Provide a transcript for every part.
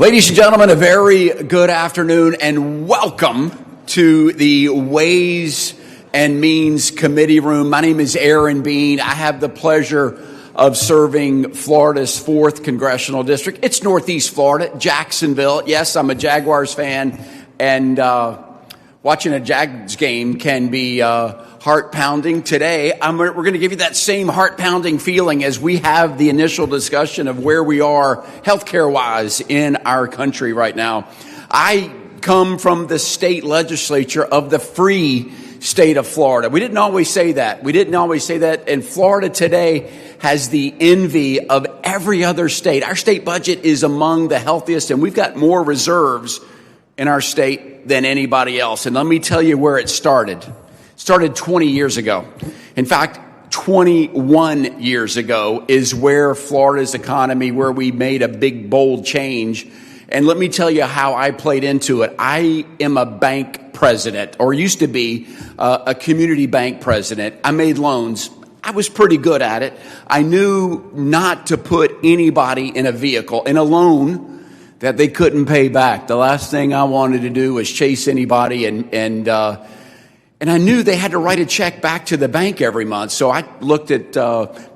Ladies and gentlemen, a very good afternoon and welcome to the Ways and Means Committee Room. My name is Aaron Bean. I have the pleasure of serving Florida's 4th Congressional District. It's Northeast Florida, Jacksonville. Yes, I'm a Jaguars fan, and watching a Jags game can be heart-pounding. Today, we're going to give you that same heart-pounding feeling as we have the initial discussion of where we are healthcare-wise in our country right now. I come from the state legislature of the free state of Florida. We didn't always say that. And Florida today has the envy of every other state. Our state budget is among the healthiest, and we've got more reserves in our state than anybody else. And let me tell you where it started. It started 20 years ago. In fact, 21 years ago is where Florida's economy, where we made a big, bold change. And let me tell you how I played into it. I am a bank president, or used to be a community bank president. I made loans. I was pretty good at it. I knew not to put anybody in a vehicle, in a loan that they couldn't pay back. The last thing I wanted to do was chase anybody, and I knew they had to write a check back to the bank every month. So I looked at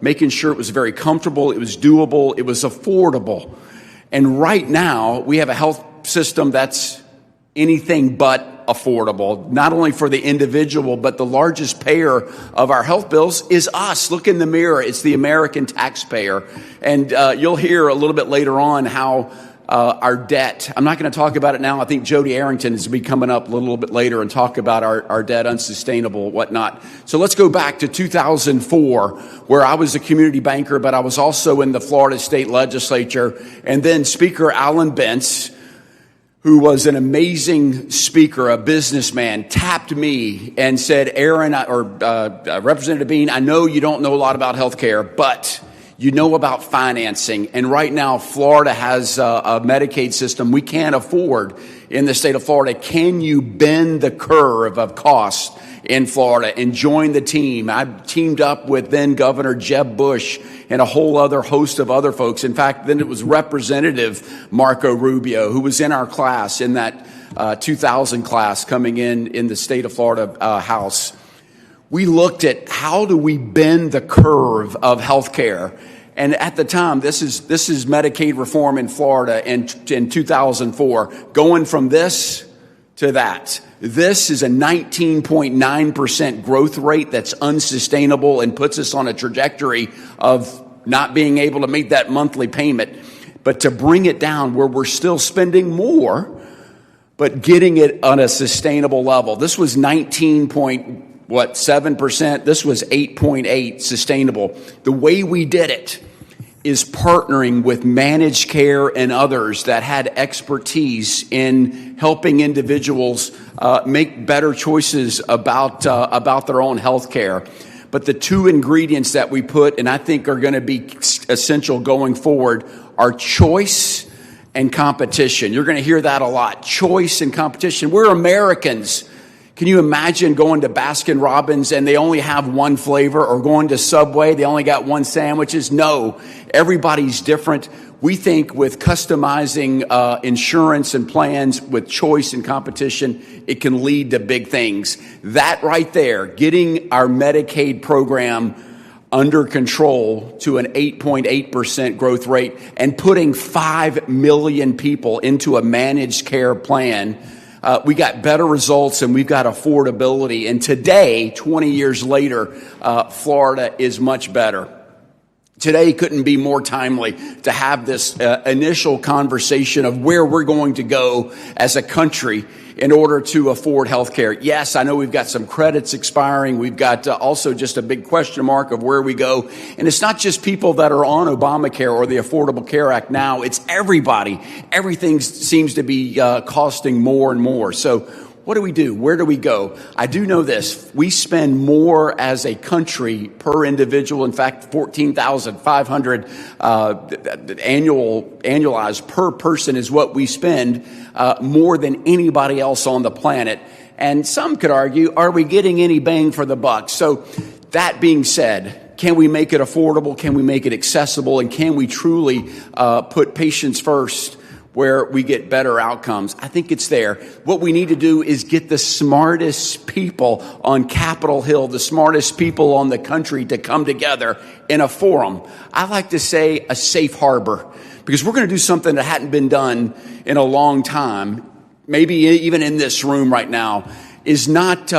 making sure it was very comfortable, it was doable, it was affordable. And right now, we have a health system that's anything but affordable, not only for the individual, but the largest payer of our health bills is us. Look in the mirror. It's the American taxpayer. And you'll hear a little bit later on how our debt, I'm not going to talk about it now. I think Jody Arrington is going to be coming up a little bit later and talk about our debt, unsustainable, whatnot. So let's go back to 2004, where I was a community banker, but I was also in the Florida State Legislature. And then Speaker Alan Bentz, who was an amazing speaker, a businessman, tapped me and said, Aaron, Representative Bean, I know you don't know a lot about health care, but you know about financing. And right now, Florida has a Medicaid system we can't afford in the state of Florida. Can you bend the curve of cost in Florida and join the team? I teamed up with then Governor Jeb Bush and a whole other host of other folks. In fact, then it was Representative Marco Rubio, who was in our class, in that 2000 class coming in the state of Florida House. We looked at how do we bend the curve of healthcare. And at the time, this is Medicaid reform in Florida in 2004, going from this to that. This is a 19.9% growth rate that's unsustainable and puts us on a trajectory of not being able to make that monthly payment. But to bring it down where we're still spending more, but getting it on a sustainable level. This was 7%. This was 8.8 sustainable. The way we did it is partnering with managed care and others that had expertise in helping individuals make better choices about their own health care. But the two ingredients that we put, and I think are going to be essential going forward, are choice and competition. You're going to hear that a lot. Choice and competition. We're Americans. Can you imagine going to Baskin-Robbins and they only have one flavor, or going to Subway, they only got one sandwiches? No, everybody's different. We think with customizing insurance and plans with choice and competition, it can lead to big things. That right there, getting our Medicaid program under control to an 8.8% growth rate and putting 5 million people into a managed care plan, we got better results and we've got affordability. And today, 20 years later, Florida is much better. Today couldn't be more timely to have this initial conversation of where we're going to go as a country in order to afford health care. Yes, I know we've got some credits expiring. We've got also just a big question mark of where we go. And it's not just people that are on Obamacare or the Affordable Care Act now. It's everybody. Everything seems to be costing more and more. So what do we do? Where do we go? I do know this. We spend more as a country per individual. In fact, $14,500 annualized per person is what we spend, more than anybody else on the planet. And some could argue, are we getting any bang for the buck? So that being said, can we make it affordable? Can we make it accessible? And can we truly put patients first? where we get better outcomes. I think it's there. What we need to do is get the smartest people on Capitol Hill, the smartest people on the country to come together in a forum. I like to say a safe harbor, because we're going to do something that hadn't been done in a long time, maybe even in this room right now, is not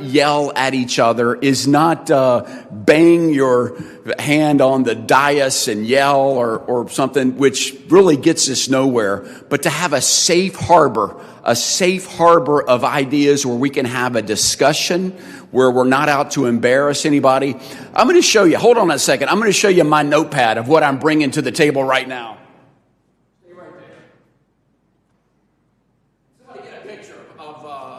yell at each other, is not bang your hand on the dais and yell or something, which really gets us nowhere, but to have a safe harbor of ideas where we can have a discussion, where we're not out to embarrass anybody. I'm going to show you, hold on a second, I'm going to show you my notepad of what I'm bringing to the table right now.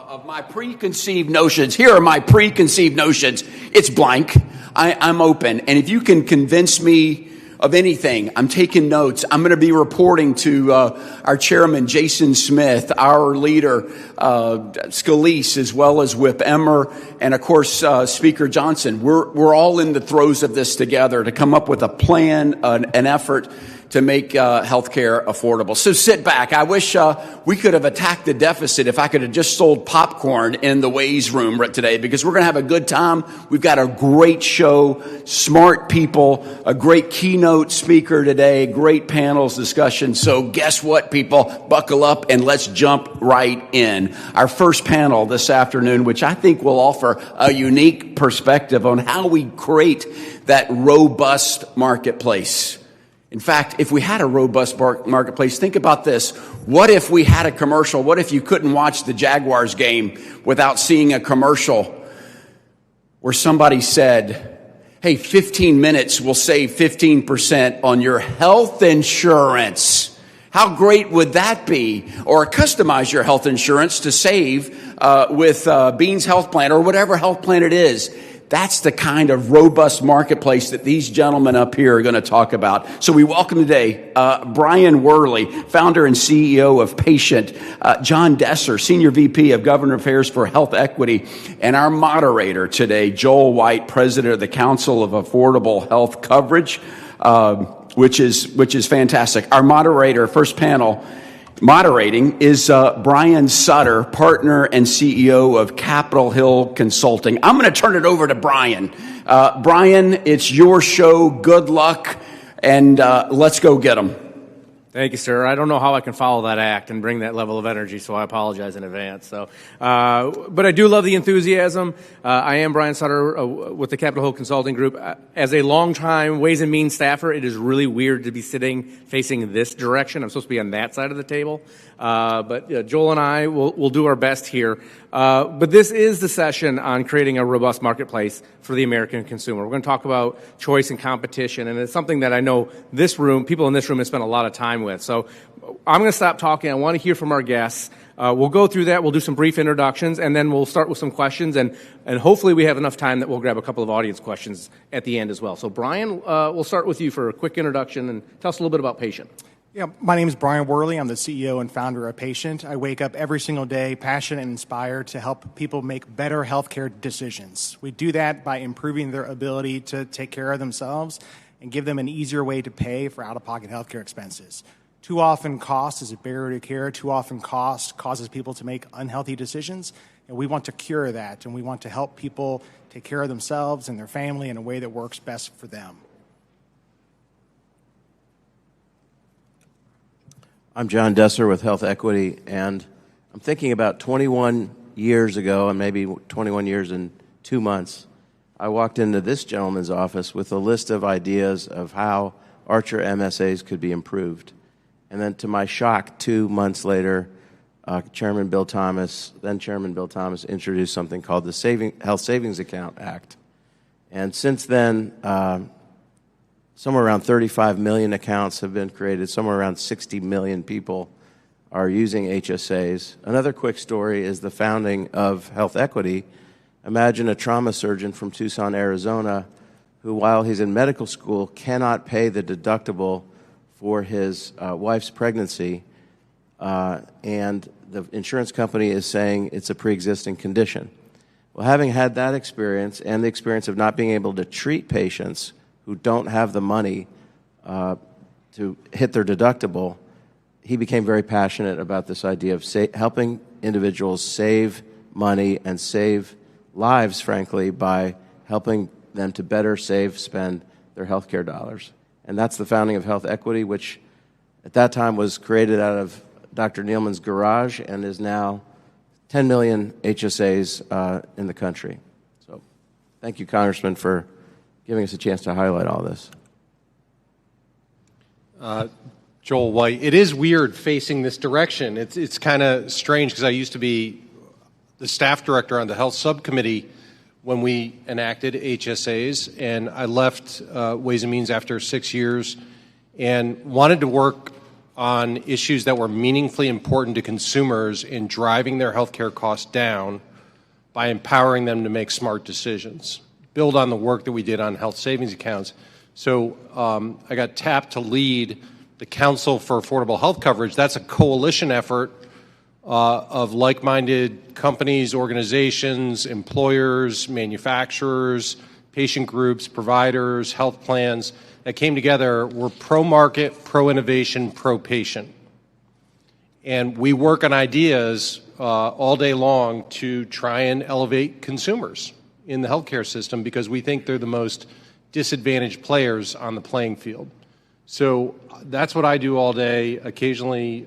Of my preconceived notions. Here are my preconceived notions. It's blank. I'm open. And if you can convince me of anything, I'm taking notes. I'm going to be reporting to our chairman, Jason Smith, our leader, Scalise, as well as Whip Emmer, and of course, Speaker Johnson. We're all in the throes of this together to come up with a plan, an effort to make healthcare affordable. So sit back. I wish we could have attacked the deficit if I could have just sold popcorn in the Ways room today, because we're going to have a good time. We've got a great show, smart people, a great keynote speaker today, great panels discussion. So guess what, people? Buckle up and let's jump right in. Our first panel this afternoon, which I think will offer a unique perspective on how we create that robust marketplace. In fact, if we had a robust marketplace, think about this. What if we had a commercial? What if you couldn't watch the Jaguars game without seeing a commercial where somebody said, hey, 15 minutes will save 15% on your health insurance? How great would that be? Or customize your health insurance to save with Beans Health Plan or whatever health plan it is. That's the kind of robust marketplace that these gentlemen up here are going to talk about. So we welcome today Brian Worley, founder and CEO of Patient, John Desser, Senior VP of Government Affairs for Health Equity, and our moderator today, Joel White, President of the Council of Affordable Health Coverage, which is fantastic. Our moderator, first panel, moderating is Brian Sutter, partner and CEO of Capitol Hill Consulting. I'm going to turn it over to Brian. Brian, it's your show. Good luck, and let's go get them. Thank you, sir. I don't know how I can follow that act and bring that level of energy, so I apologize in advance. But I do love the enthusiasm. I am Brian Sutter with the Capitol Hill Consulting Group. As a longtime Ways and Means staffer, it is really weird to be sitting facing this direction. I'm supposed to be on that side of the table. But Joel and I will do our best here. But this is the session on creating a robust marketplace for the American consumer. We're going to talk about choice and competition, and it's something that I know people in this room have spent a lot of time with. So I'm going to stop talking. I want to hear from our guests. We'll go through that. We'll do some brief introductions, and then we'll start with some questions, and hopefully we have enough time that we'll grab a couple of audience questions at the end as well. So Brian, we'll start with you for a quick introduction, and tell us a little bit about Patient. Yeah, my name is Brian Worley. I'm the CEO and founder of Patient. I wake up every single day passionate and inspired to help people make better healthcare decisions. We do that by improving their ability to take care of themselves and give them an easier way to pay for out-of-pocket healthcare expenses. Too often cost is a barrier to care. Too often cost causes people to make unhealthy decisions. And we want to cure that, and we want to help people take care of themselves and their family in a way that works best for them. I'm John Desser with Health Equity, and I'm thinking about 21 years ago, and maybe 21 years and 2 months, I walked into this gentleman's office with a list of ideas of how Archer MSAs could be improved. And then to my shock, 2 months later, then Chairman Bill Thomas introduced something called the Health Savings Account Act. And since then, somewhere around 35 million accounts have been created. Somewhere around 60 million people are using HSAs. Another quick story is the founding of Health Equity. Imagine a trauma surgeon from Tucson, Arizona, who while he's in medical school cannot pay the deductible for his wife's pregnancy, and the insurance company is saying it's a pre-existing condition. Well, having had that experience and the experience of not being able to treat patients who don't have the money to hit their deductible, he became very passionate about this idea of helping individuals save money and save lives, frankly, by helping them to better spend their healthcare dollars. And that's the founding of Health Equity, which at that time was created out of Dr. Nealman's garage and is now 10 million HSAs in the country. So thank you, Congressman, for giving us a chance to highlight all this. Joel White, it is weird facing this direction. It's kind of strange because I used to be the staff director on the health subcommittee when we enacted HSAs, and I left Ways and Means after 6 years and wanted to work on issues that were meaningfully important to consumers in driving their healthcare costs down by empowering them to make smart decisions, build on the work that we did on health savings accounts. So I got tapped to lead the Council for Affordable Health Coverage. That's a coalition effort of like-minded companies, organizations, employers, manufacturers, patient groups, providers, health plans that came together. We're pro-market, pro-innovation, pro-patient. And we work on ideas all day long to try and elevate consumers in the healthcare system because we think they're the most disadvantaged players on the playing field. So that's what I do all day. Occasionally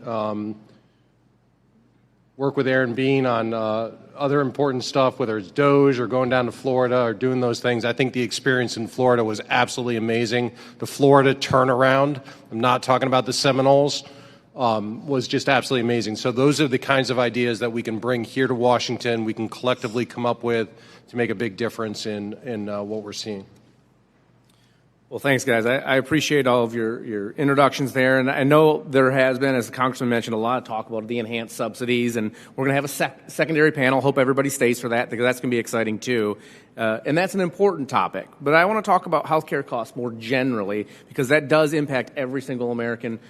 work with Aaron Bean on other important stuff, whether it's DOGE or going down to Florida or doing those things. I think the experience in Florida was absolutely amazing. The Florida turnaround, I'm not talking about the Seminoles, was just absolutely amazing. So those are the kinds of ideas that we can bring here to Washington, we can collectively come up with to make a big difference in what we're seeing. Well, thanks, guys. I appreciate all of your introductions there. And I know there has been, as the Congressman mentioned, a lot of talk about the enhanced subsidies. And we're going to have a secondary panel. Hope everybody stays for that because that's going to be exciting, too. And that's an important topic. But I want to talk about healthcare costs more generally because that does impact every single American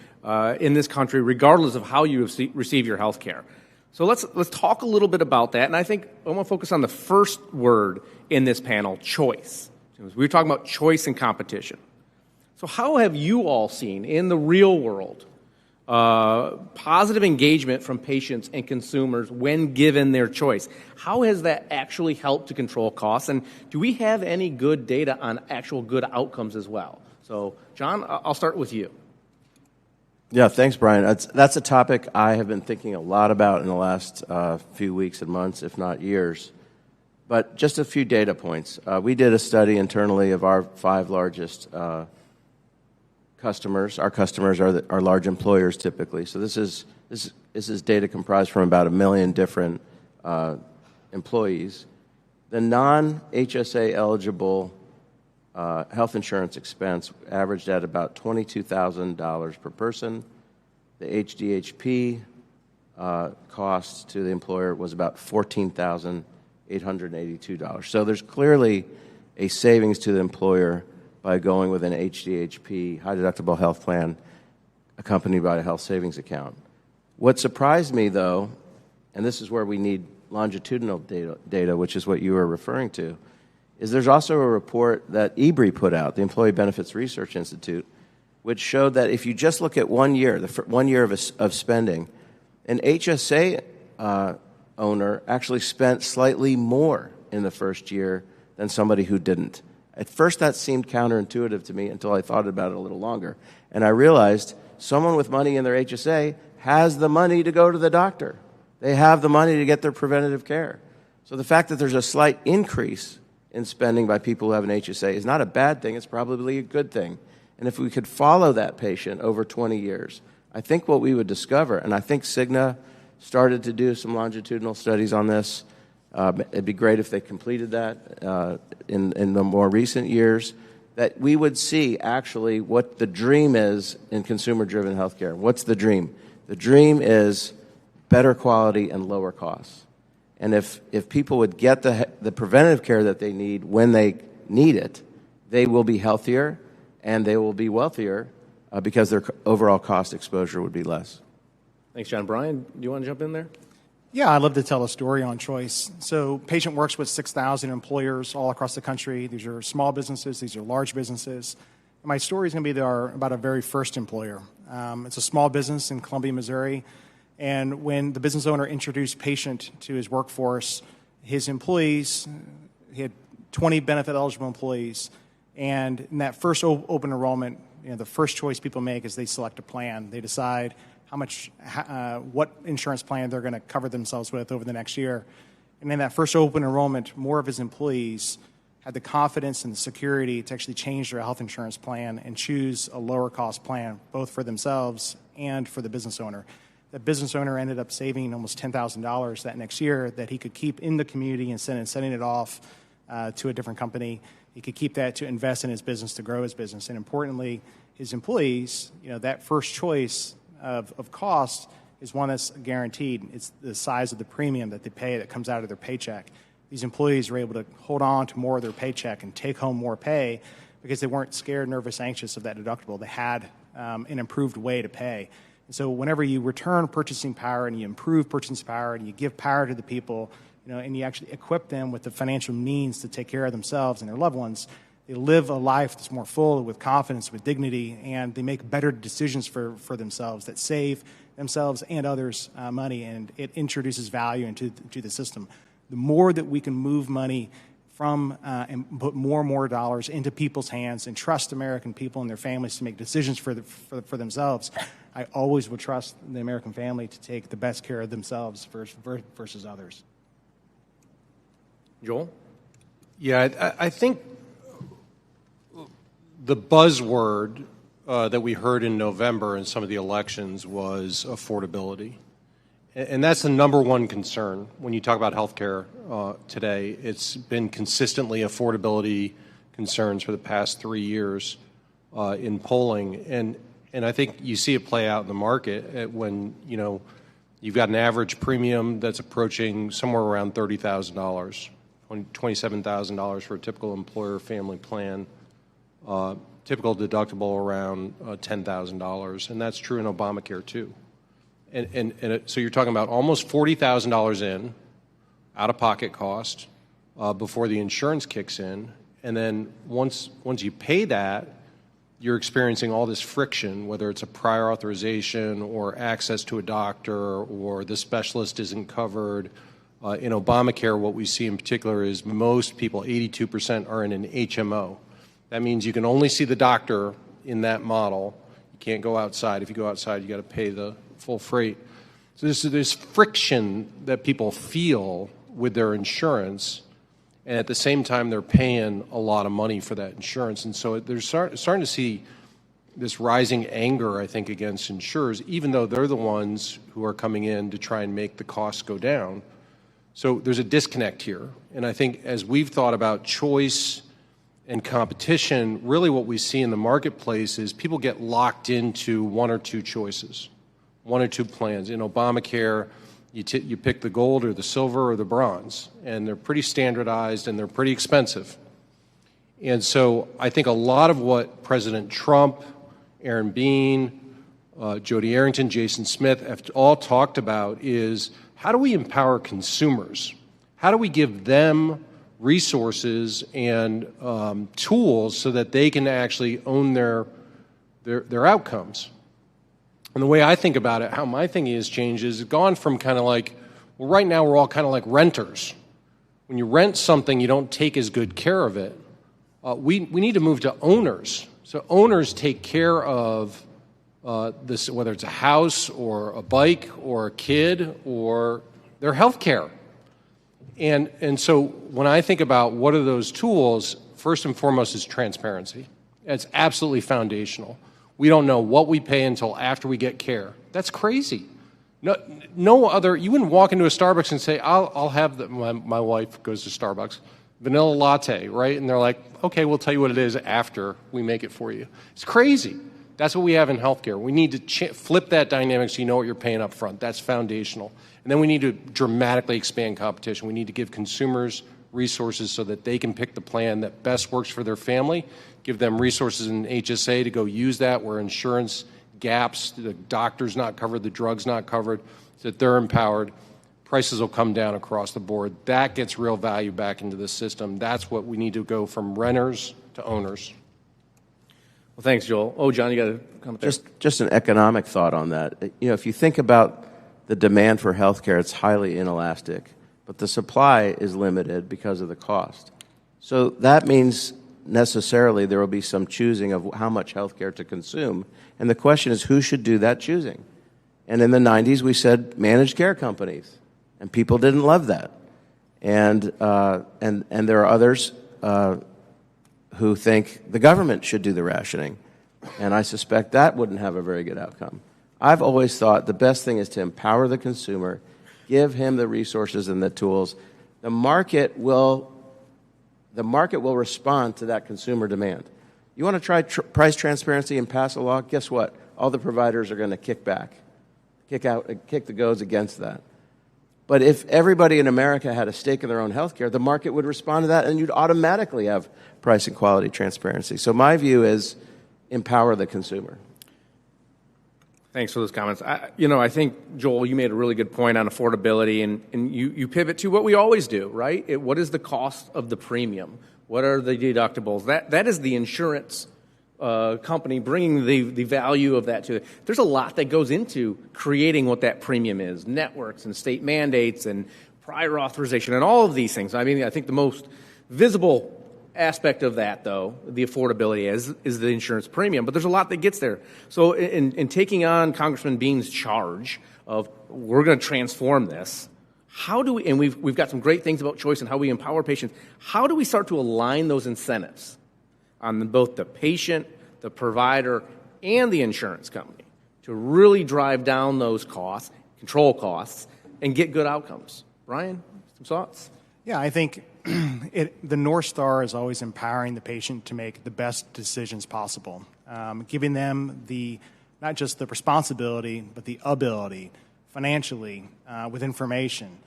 in this country, regardless of how you receive your healthcare. So let's talk a little bit about that. And I think I want to focus on the first word in this panel, choice. We were talking about choice and competition. So how have you all seen in the real world positive engagement from patients and consumers when given their choice? How has that actually helped to control costs? And do we have any good data on actual good outcomes as well? So, John, I'll start with you. Yeah, thanks, Brian. That's a topic I have been thinking a lot about in the last few weeks and months, if not years. But just a few data points. We did a study internally of our 5 largest customers. Our customers are large employers typically. So this is data comprised from about 1 million different employees. The non-HSA eligible health insurance expense averaged at about $22,000 per person. The HDHP cost to the employer was about $14,882. So there's clearly a savings to the employer by going with an HDHP, high deductible health plan, accompanied by a health savings account. What surprised me, though, and this is where we need longitudinal data, which is what you were referring to, is there's also a report that EBRI put out, the Employee Benefits Research Institute, which showed that if you just look at 1 year, the 1 year of spending, an HSA owner actually spent slightly more in the first year than somebody who didn't. At first, that seemed counterintuitive to me until I thought about it a little longer. And I realized someone with money in their HSA has the money to go to the doctor. They have the money to get their preventative care. So the fact that there's a slight increase in spending by people who have an HSA is not a bad thing. It's probably a good thing. And if we could follow that patient over 20 years, I think what we would discover, and I think Cigna started to do some longitudinal studies on this. It'd be great if they completed that in the more recent years, that we would see actually what the dream is in consumer-driven healthcare. What's the dream? The dream is better quality and lower costs. And if people would get the preventative care that they need when they need it, they will be healthier and they will be wealthier because their overall cost exposure would be less. Thanks, John. Brian, do you want to jump in there? Yeah, I'd love to tell a story on choice. So Patient works with 6,000 employers all across the country. These are small businesses. These are large businesses. My story is going to be about our very first employer. It's a small business in Columbia, Missouri, and when the business owner introduced Patient to his workforce, his employees, he had 20 benefit-eligible employees, and in that first open enrollment, the first choice people make is they select a plan. They decide what insurance plan they're going to cover themselves with over the next year. And in that first open enrollment, more of his employees had the confidence and the security to actually change their health insurance plan and choose a lower cost plan, both for themselves and for the business owner. The business owner ended up saving almost $10,000 that next year that he could keep in the community instead of sending it off to a different company. He could keep that to invest in his business, to grow his business. And importantly, his employees, that first choice of cost is one that's guaranteed. It's the size of the premium that they pay that comes out of their paycheck. These employees were able to hold on to more of their paycheck and take home more pay because they weren't scared, nervous, anxious of that deductible. They had an improved way to pay. And so whenever you return purchasing power and you improve purchasing power and you give power to the people, and you actually equip them with the financial means to take care of themselves and their loved ones, they live a life that's more full, with confidence, with dignity, and they make better decisions for themselves that save themselves and others money, and it introduces value into the system. The more that we can move money from and put more and more dollars into people's hands and trust American people and their families to make decisions for themselves, I always would trust the American family to take the best care of themselves versus others. Joel? Yeah, I think the buzzword that we heard in November in some of the elections was affordability. And that's the number one concern when you talk about health care today. It's been consistently affordability concerns for the past 3 years in polling. And I think you see it play out in the market when, you've got an average premium that's approaching somewhere around $30,000, $27,000 for a typical employer family plan, typical deductible around $10,000, and that's true in Obamacare too. So you're talking about almost $40,000 in out-of-pocket cost before the insurance kicks in, and then once you pay that, you're experiencing all this friction, whether it's a prior authorization or access to a doctor or the specialist isn't covered. In Obamacare, what we see in particular is most people, 82%, are in an HMO. That means you can only see the doctor in that model. You can't go outside. If you go outside, you got to pay the full freight. So there's this friction that people feel with their insurance, and at the same time, they're paying a lot of money for that insurance. And so they're starting to see this rising anger, I think, against insurers, even though they're the ones who are coming in to try and make the costs go down. So there's a disconnect here. And I think as we've thought about choice and competition, really what we see in the marketplace is people get locked into one or two choices, one or two plans. In Obamacare, you pick the gold or the silver or the bronze, and they're pretty standardized and they're pretty expensive. And so I think a lot of what President Trump, Aaron Bean, Jody Arrington, Jason Smith have all talked about is how do we empower consumers? How do we give them resources and tools so that they can actually own their outcomes? And the way I think about it, how my thinking has changed is gone from kind of like, well, right now we're all kind of like renters. When you rent something, you don't take as good care of it. We need to move to owners. So owners take care of this, whether it's a house or a bike or a kid or their health care. And so when I think about what are those tools, first and foremost is transparency. It's absolutely foundational. We don't know what we pay until after we get care. That's crazy. No other, you wouldn't walk into a Starbucks and say, I'll have my wife goes to Starbucks, vanilla latte, right? And they're like, okay, we'll tell you what it is after we make it for you. It's crazy. That's what we have in healthcare. We need to flip that dynamic so you know what you're paying up front. That's foundational. And then we need to dramatically expand competition. We need to give consumers resources so that they can pick the plan that best works for their family, give them resources in HSA to go use that where insurance gaps, the doctor's not covered, the drug's not covered, so that they're empowered. Prices will come down across the board. That gets real value back into the system. That's what we need to go from renters to owners. Well, thanks, Joel. Oh, John, you got to comment there. Just an economic thought on that. If you think about the demand for healthcare, it's highly inelastic, but the supply is limited because of the cost. So that means necessarily there will be some choosing of how much healthcare to consume, and the question is who should do that choosing. And in the 90s, we said managed care companies, and people didn't love that. And there are others who think the government should do the rationing, and I suspect that wouldn't have a very good outcome. I've always thought the best thing is to empower the consumer, give him the resources and the tools. The market will respond to that consumer demand. You want to try price transparency and pass a law? Guess what? All the providers are going to kick the goads against that. But if everybody in America had a stake in their own health care, the market would respond to that, and you'd automatically have price and quality transparency. So my view is empower the consumer. Thanks for those comments. I think, Joel, you made a really good point on affordability, and you pivot to what we always do, right? What is the cost of the premium? What are the deductibles? That is the insurance company bringing the value of that to it. There's a lot that goes into creating what that premium is, networks and state mandates and prior authorization and all of these things. I mean, I think the most visible aspect of that, though, the affordability is the insurance premium, but there's a lot that gets there. So in taking on Congressman Bean's charge of we're going to transform this, how do we, and we've got some great things about choice and how we empower patients, how do we start to align those incentives on both the patient, the provider, and the insurance company to really drive down those costs, control costs, and get good outcomes? Brian, some thoughts? Yeah, I think the North Star is always empowering the patient to make the best decisions possible, giving them not just the responsibility, but the ability financially with information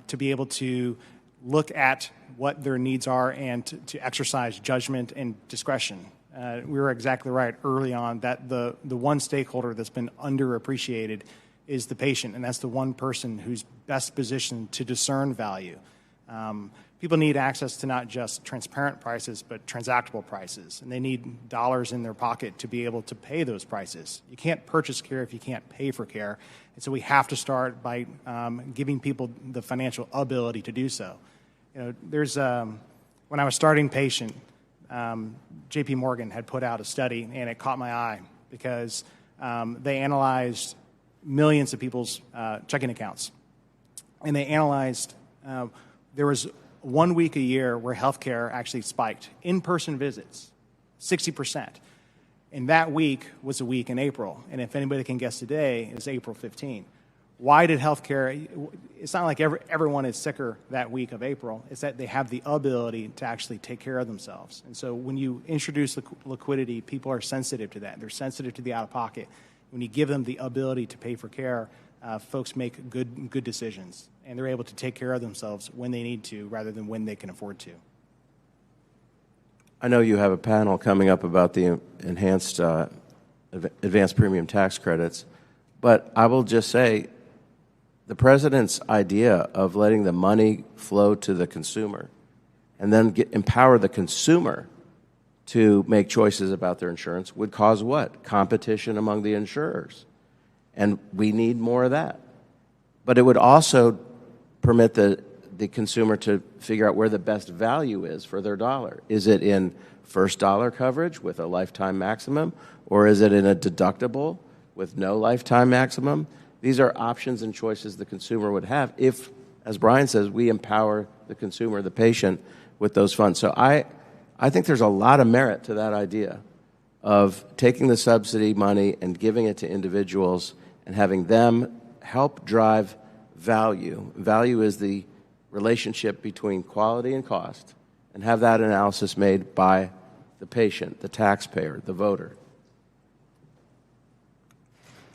to be able to look at what their needs are and to exercise judgment and discretion. We were exactly right early on that the one stakeholder that's been underappreciated is the patient, and that's the one person who's best positioned to discern value. People need access to not just transparent prices, but transactable prices, and they need dollars in their pocket to be able to pay those prices. You can't purchase care if you can't pay for care, and so we have to start by giving people the financial ability to do so. There's when I was starting patient, J.P. Morgan had put out a study, and it caught my eye because they analyzed millions of people's checking accounts, and they analyzed there was 1 week a year where healthcare actually spiked. In-person visits, 60%. And that week was a week in April. And if anybody can guess today, it's April 15. Why did healthcare, it's not like everyone is sicker that week of April. It's that they have the ability to actually take care of themselves. And so when you introduce liquidity, people are sensitive to that. They're sensitive to the out-of-pocket. When you give them the ability to pay for care, folks make good decisions, and they're able to take care of themselves when they need to rather than when they can afford to. I know you have a panel coming up about the enhanced advanced premium tax credits, but I will just say the president's idea of letting the money flow to the consumer and then empower the consumer to make choices about their insurance would cause what? Competition among the insurers. And we need more of that. But it would also permit the consumer to figure out where the best value is for their dollar. Is it in first dollar coverage with a lifetime maximum, or is it in a deductible with no lifetime maximum? These are options and choices the consumer would have if, as Brian says, we empower the consumer, the patient, with those funds. So I think there's a lot of merit to that idea of taking the subsidy money and giving it to individuals and having them help drive value. Value is the relationship between quality and cost, and have that analysis made by the patient, the taxpayer, the voter.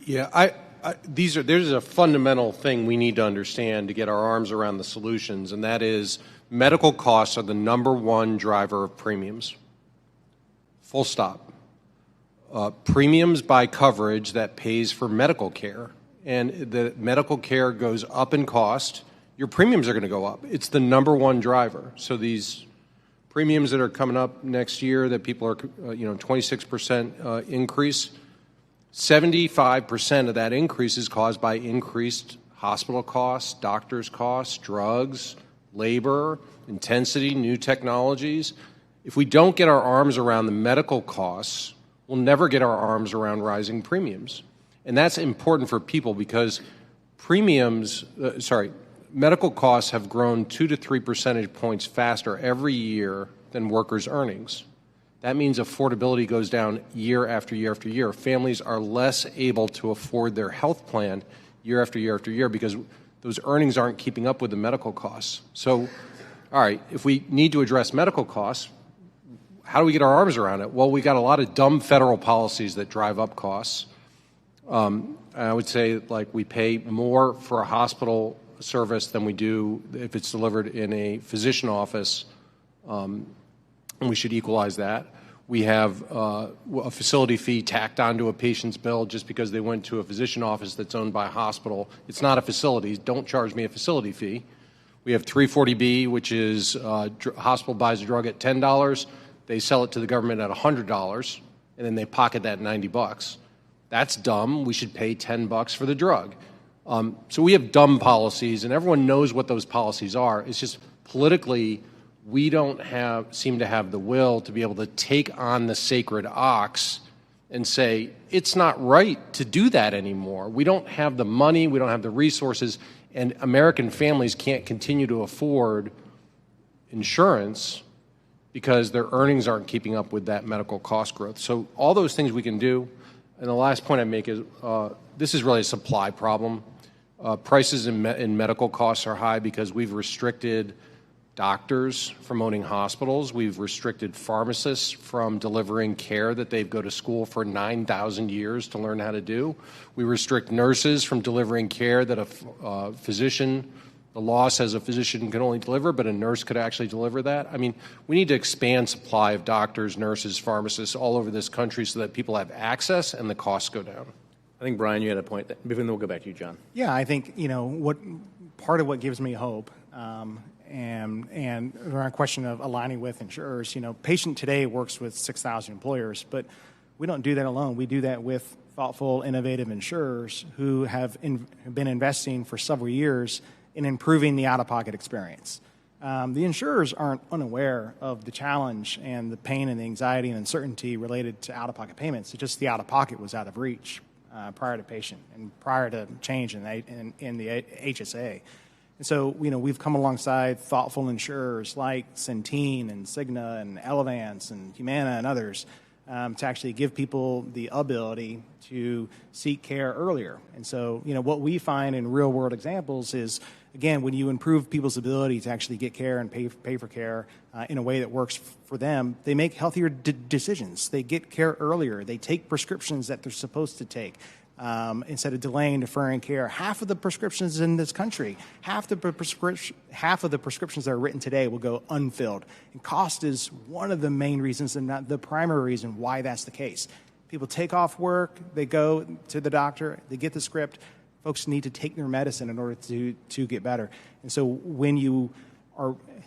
Yeah, there's a fundamental thing we need to understand to get our arms around the solutions, and that is medical costs are the number one driver of premiums. Full stop. Premiums buy coverage that pays for medical care, and the medical care goes up in cost, your premiums are going to go up. It's the number one driver. So these premiums that are coming up next year that people are, 26% increase. 75% of that increase is caused by increased hospital costs, doctors' costs, drugs, labor, intensity, new technologies. If we don't get our arms around the medical costs, we'll never get our arms around rising premiums. And that's important for people because medical costs have grown 2 to 3 percentage points faster every year than workers' earnings. That means affordability goes down year after year after year. Families are less able to afford their health plan year after year after year because those earnings aren't keeping up with the medical costs. So, all right, if we need to address medical costs, how do we get our arms around it? Well, we got a lot of dumb federal policies that drive up costs. I would say, like, we pay more for a hospital service than we do if it's delivered in a physician office, and we should equalize that. We have a facility fee tacked onto a patient's bill just because they went to a physician office that's owned by a hospital. It's not a facility. Don't charge me a facility fee. We have 340B, which is hospital buys a drug at $10. They sell it to the government at $100, and then they pocket that $90. That's dumb. We should pay $10 for the drug. So we have dumb policies, and everyone knows what those policies are. It's just politically, we don't seem to have the will to be able to take on the sacred ox and say, it's not right to do that anymore. We don't have the money, we don't have the resources, and American families can't continue to afford insurance because their earnings aren't keeping up with that medical cost growth. So all those things we can do. And the last point I make is this is really a supply problem. Prices in medical costs are high because we've restricted doctors from owning hospitals. We've restricted pharmacists from delivering care that they go to school for 9,000 years to learn how to do. We restrict nurses from delivering care that a physician, the law says a physician can only deliver, but a nurse could actually deliver that. I mean, we need to expand supply of doctors, nurses, pharmacists all over this country so that people have access and the costs go down. I think, Brian, you had a point. Then we'll go back to you, John. Yeah, I think, what part of what gives me hope and around a question of aligning with insurers, Patient today works with 6,000 employers, but we don't do that alone. We do that with thoughtful, innovative insurers who have been investing for several years in improving the out-of-pocket experience. The insurers aren't unaware of the challenge and the pain and the anxiety and uncertainty related to out-of-pocket payments. It's just the out-of-pocket was out of reach prior to patient and prior to change in the HSA. And so, we've come alongside thoughtful insurers like Centene and Cigna and Elevance and Humana and others to actually give people the ability to seek care earlier. And so, what we find in real-world examples is, again, when you improve people's ability to actually get care and pay for care in a way that works for them, they make healthier decisions. They get care earlier. They take prescriptions that they're supposed to take. Instead of delaying, deferring care. Half of the prescriptions in this country, half of the prescriptions that are written today will go unfilled. And cost is one of the main reasons and not the primary reason why that's the case. People take off work, they go to the doctor, they get the script. Folks need to take their medicine in order to get better. And so when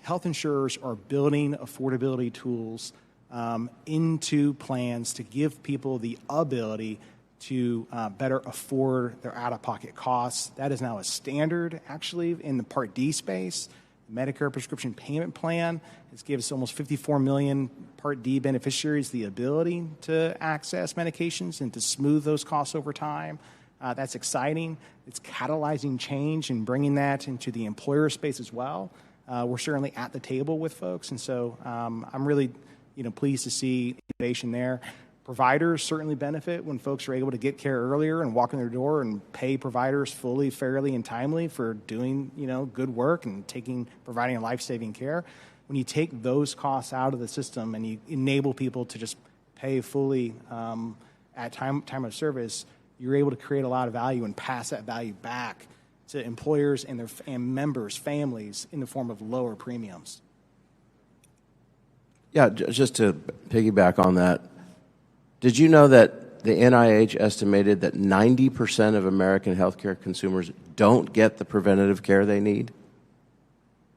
health insurers are building affordability tools into plans to give people the ability to better afford their out-of-pocket costs. That is now a standard, actually, in the Part D space. The Medicare Prescription Payment Plan has given us almost 54 million Part D beneficiaries the ability to access medications and to smooth those costs over time. That's exciting. It's catalyzing change and bringing that into the employer space as well. We're certainly at the table with folks, and so I'm really pleased to see innovation there. Providers certainly benefit when folks are able to get care earlier and walk in their door and pay providers fully, fairly, and timely for doing good work and providing life-saving care. When you take those costs out of the system and you enable people to just pay fully at time of service, you're able to create a lot of value and pass that value back to employers and their members, families, in the form of lower premiums. Yeah, just to piggyback on that, did you know that the NIH estimated that 90% of American healthcare consumers don't get the preventative care they need?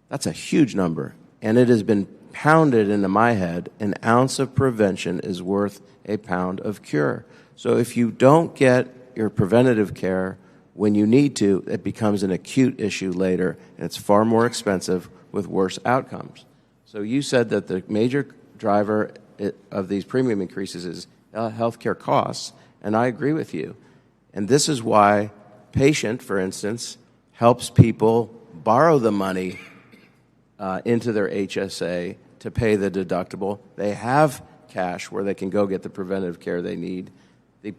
That's a huge number, and it has been pounded into my head, an ounce of prevention is worth a pound of cure. So if you don't get your preventative care when you need to, it becomes an acute issue later, and it's far more expensive with worse outcomes. So you said that the major driver of these premium increases is healthcare costs, and I agree with you. And this is why Patient, for instance, helps people borrow the money into their HSA to pay the deductible. They have cash where they can go get the preventative care they need. The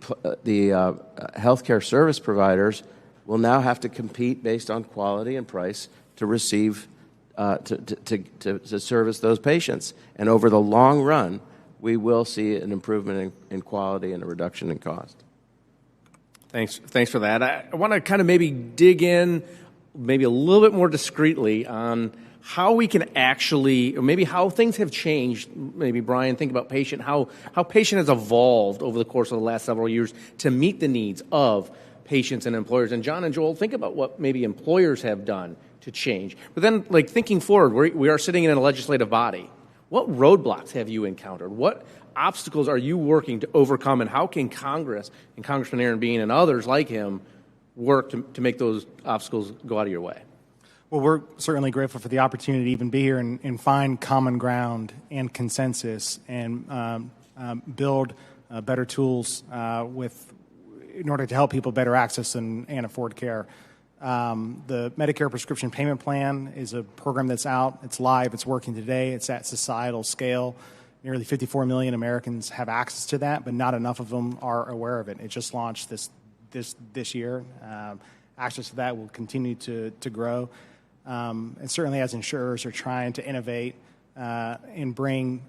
healthcare service providers will now have to compete based on quality and price to receive to service those patients. And over the long run, we will see an improvement in quality and a reduction in cost. Thanks for that. I want to kind of maybe dig in maybe a little bit more discreetly on how we can actually, or maybe how things have changed. Maybe, Brian, think about Patient, how Patient has evolved over the course of the last several years to meet the needs of patients and employers. And John and Joel, think about what maybe employers have done to change. But then, like, thinking forward, we are sitting in a legislative body. What roadblocks have you encountered? What obstacles are you working to overcome, and how can Congress and Congressman Aaron Bean and others like him work to make those obstacles go out of your way? Well, we're certainly grateful for the opportunity to even be here and find common ground and consensus and build better tools in order to help people better access and afford care. The Medicare Prescription Payment Plan is a program that's out. It's live. It's working today. It's at societal scale. Nearly 54 million Americans have access to that, but not enough of them are aware of it. It just launched this year. Access to that will continue to grow. And certainly as insurers are trying to innovate and bring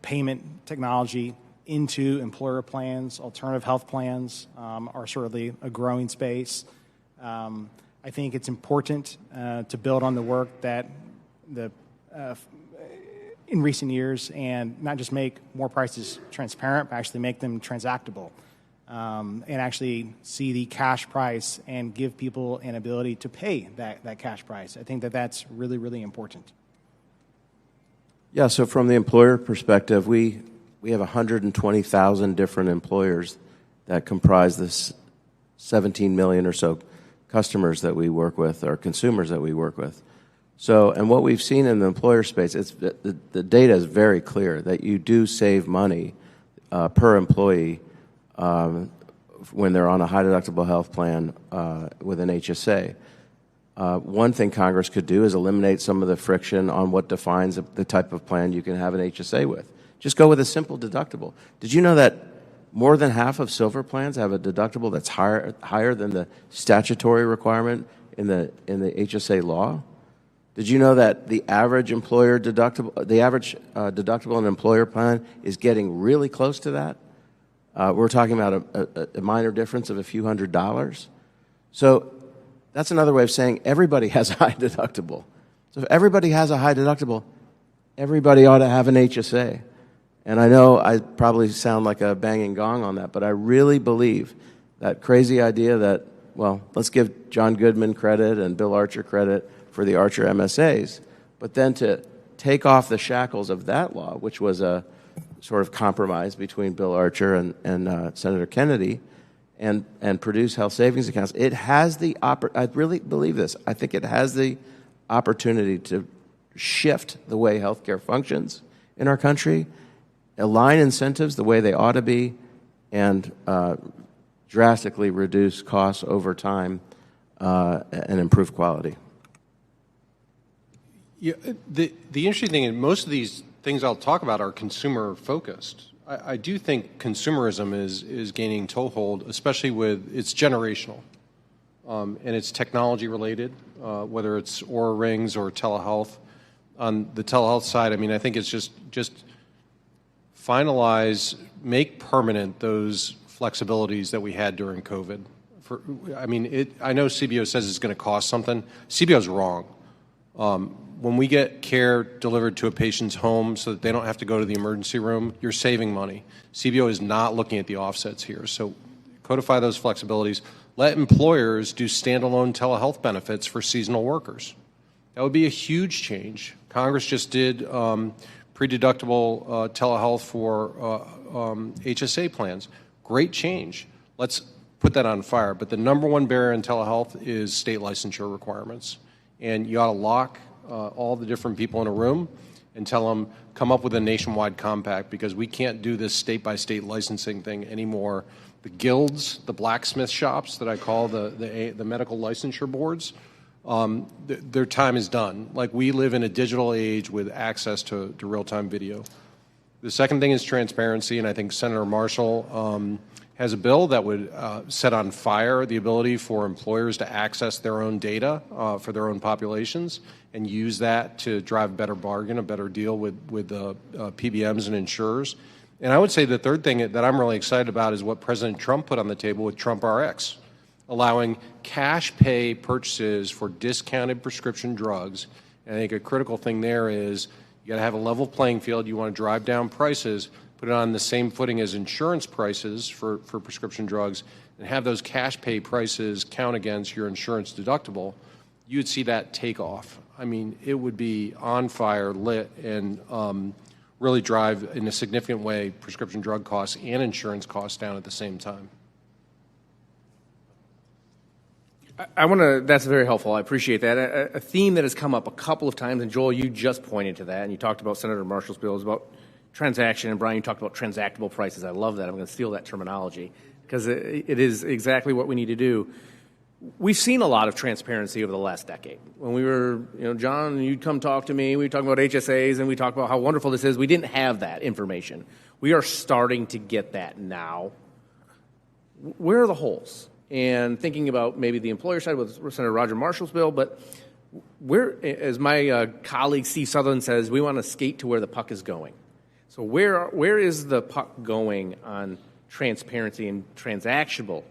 payment technology into employer plans, alternative health plans are certainly a growing space. I think it's important to build on the work that in recent years and not just make more prices transparent, but actually make them transactable and actually see the cash price and give people an ability to pay that cash price. I think that's really, really important. Yeah, so from the employer perspective, we have 120,000 different employers that comprise this 17 million or so customers that we work with, or consumers that we work with. So, and what we've seen in the employer space, the data is very clear that you do save money per employee when they're on a high deductible health plan with an HSA. One thing Congress could do is eliminate some of the friction on what defines the type of plan you can have an HSA with. Just go with a simple deductible. Did you know that more than half of silver plans have a deductible that's higher than the statutory requirement in the HSA law? Did you know that the average deductible in an employer plan is getting really close to that? We're talking about a minor difference of a few $100s. So that's another way of saying everybody has a high deductible. So if everybody has a high deductible, everybody ought to have an HSA. And I know I probably sound like a banging gong on that, but I really believe that crazy idea that, well, let's give John Goodman credit and Bill Archer credit for the Archer MSAs, but then to take off the shackles of that law, which was a sort of compromise between Bill Archer and Senator Kennedy, and produce health savings accounts, it has the I really believe this. I think it has the opportunity to shift the way healthcare functions in our country, align incentives the way they ought to be, and drastically reduce costs over time and improve quality. Yeah, the interesting thing, and most of these things I'll talk about are consumer focused. I do think consumerism is gaining toehold, especially with it's generational, and it's technology related, whether it's Oura Rings or telehealth. On the telehealth side, I mean, I think it's just finalize, make permanent those flexibilities that we had during COVID. I know CBO says it's going to cost something. CBO's wrong. When we get care delivered to a patient's home so that they don't have to go to the emergency room, you're saving money. CBO is not looking at the offsets here. So codify those flexibilities. Let employers do standalone telehealth benefits for seasonal workers. That would be a huge change. Congress just did pre-deductible telehealth for HSA plans. Great change. Let's put that on fire. But the number one barrier in telehealth is state licensure requirements. And you ought to lock all the different people in a room and tell them, come up with a nationwide compact, because we can't do this state-by-state licensing thing anymore. The guilds, the blacksmith shops that I call the medical licensure boards, their time is done. Like, we live in a digital age with access to real-time video. The second thing is transparency, and I think Senator Marshall has a bill that would set on fire the ability for employers to access their own data for their own populations and use that to drive a better bargain, a better deal with PBMs and insurers. And I would say the third thing that I'm really excited about is what President Trump put on the table with Trump RX, allowing cash pay purchases for discounted prescription drugs. And I think a critical thing there is you got to have a level playing field. You want to drive down prices, put it on the same footing as insurance prices for prescription drugs, and have those cash pay prices count against your insurance deductible. You'd see that take off. I mean, it would be on fire, lit, and really drive in a significant way prescription drug costs and insurance costs down at the same time. I want to, that's very helpful. I appreciate that. A theme that has come up a couple of times, and Joel, you just pointed to that, and you talked about Senator Marshall's bill, is about transaction, and Brian, you talked about transactable prices. I love that. I'm going to steal that terminology because it is exactly what we need to do. We've seen a lot of transparency over the last decade. When we were, John, you'd come talk to me, we talked about HSAs, and we talked about how wonderful this is. We didn't have that information. We are starting to get that now. Where are the holes? And thinking about maybe the employer side with Senator Roger Marshall's bill, but where, as my colleague Steve Sutherland says, we want to skate to where the puck is going. So where is the puck going on transparency and transactional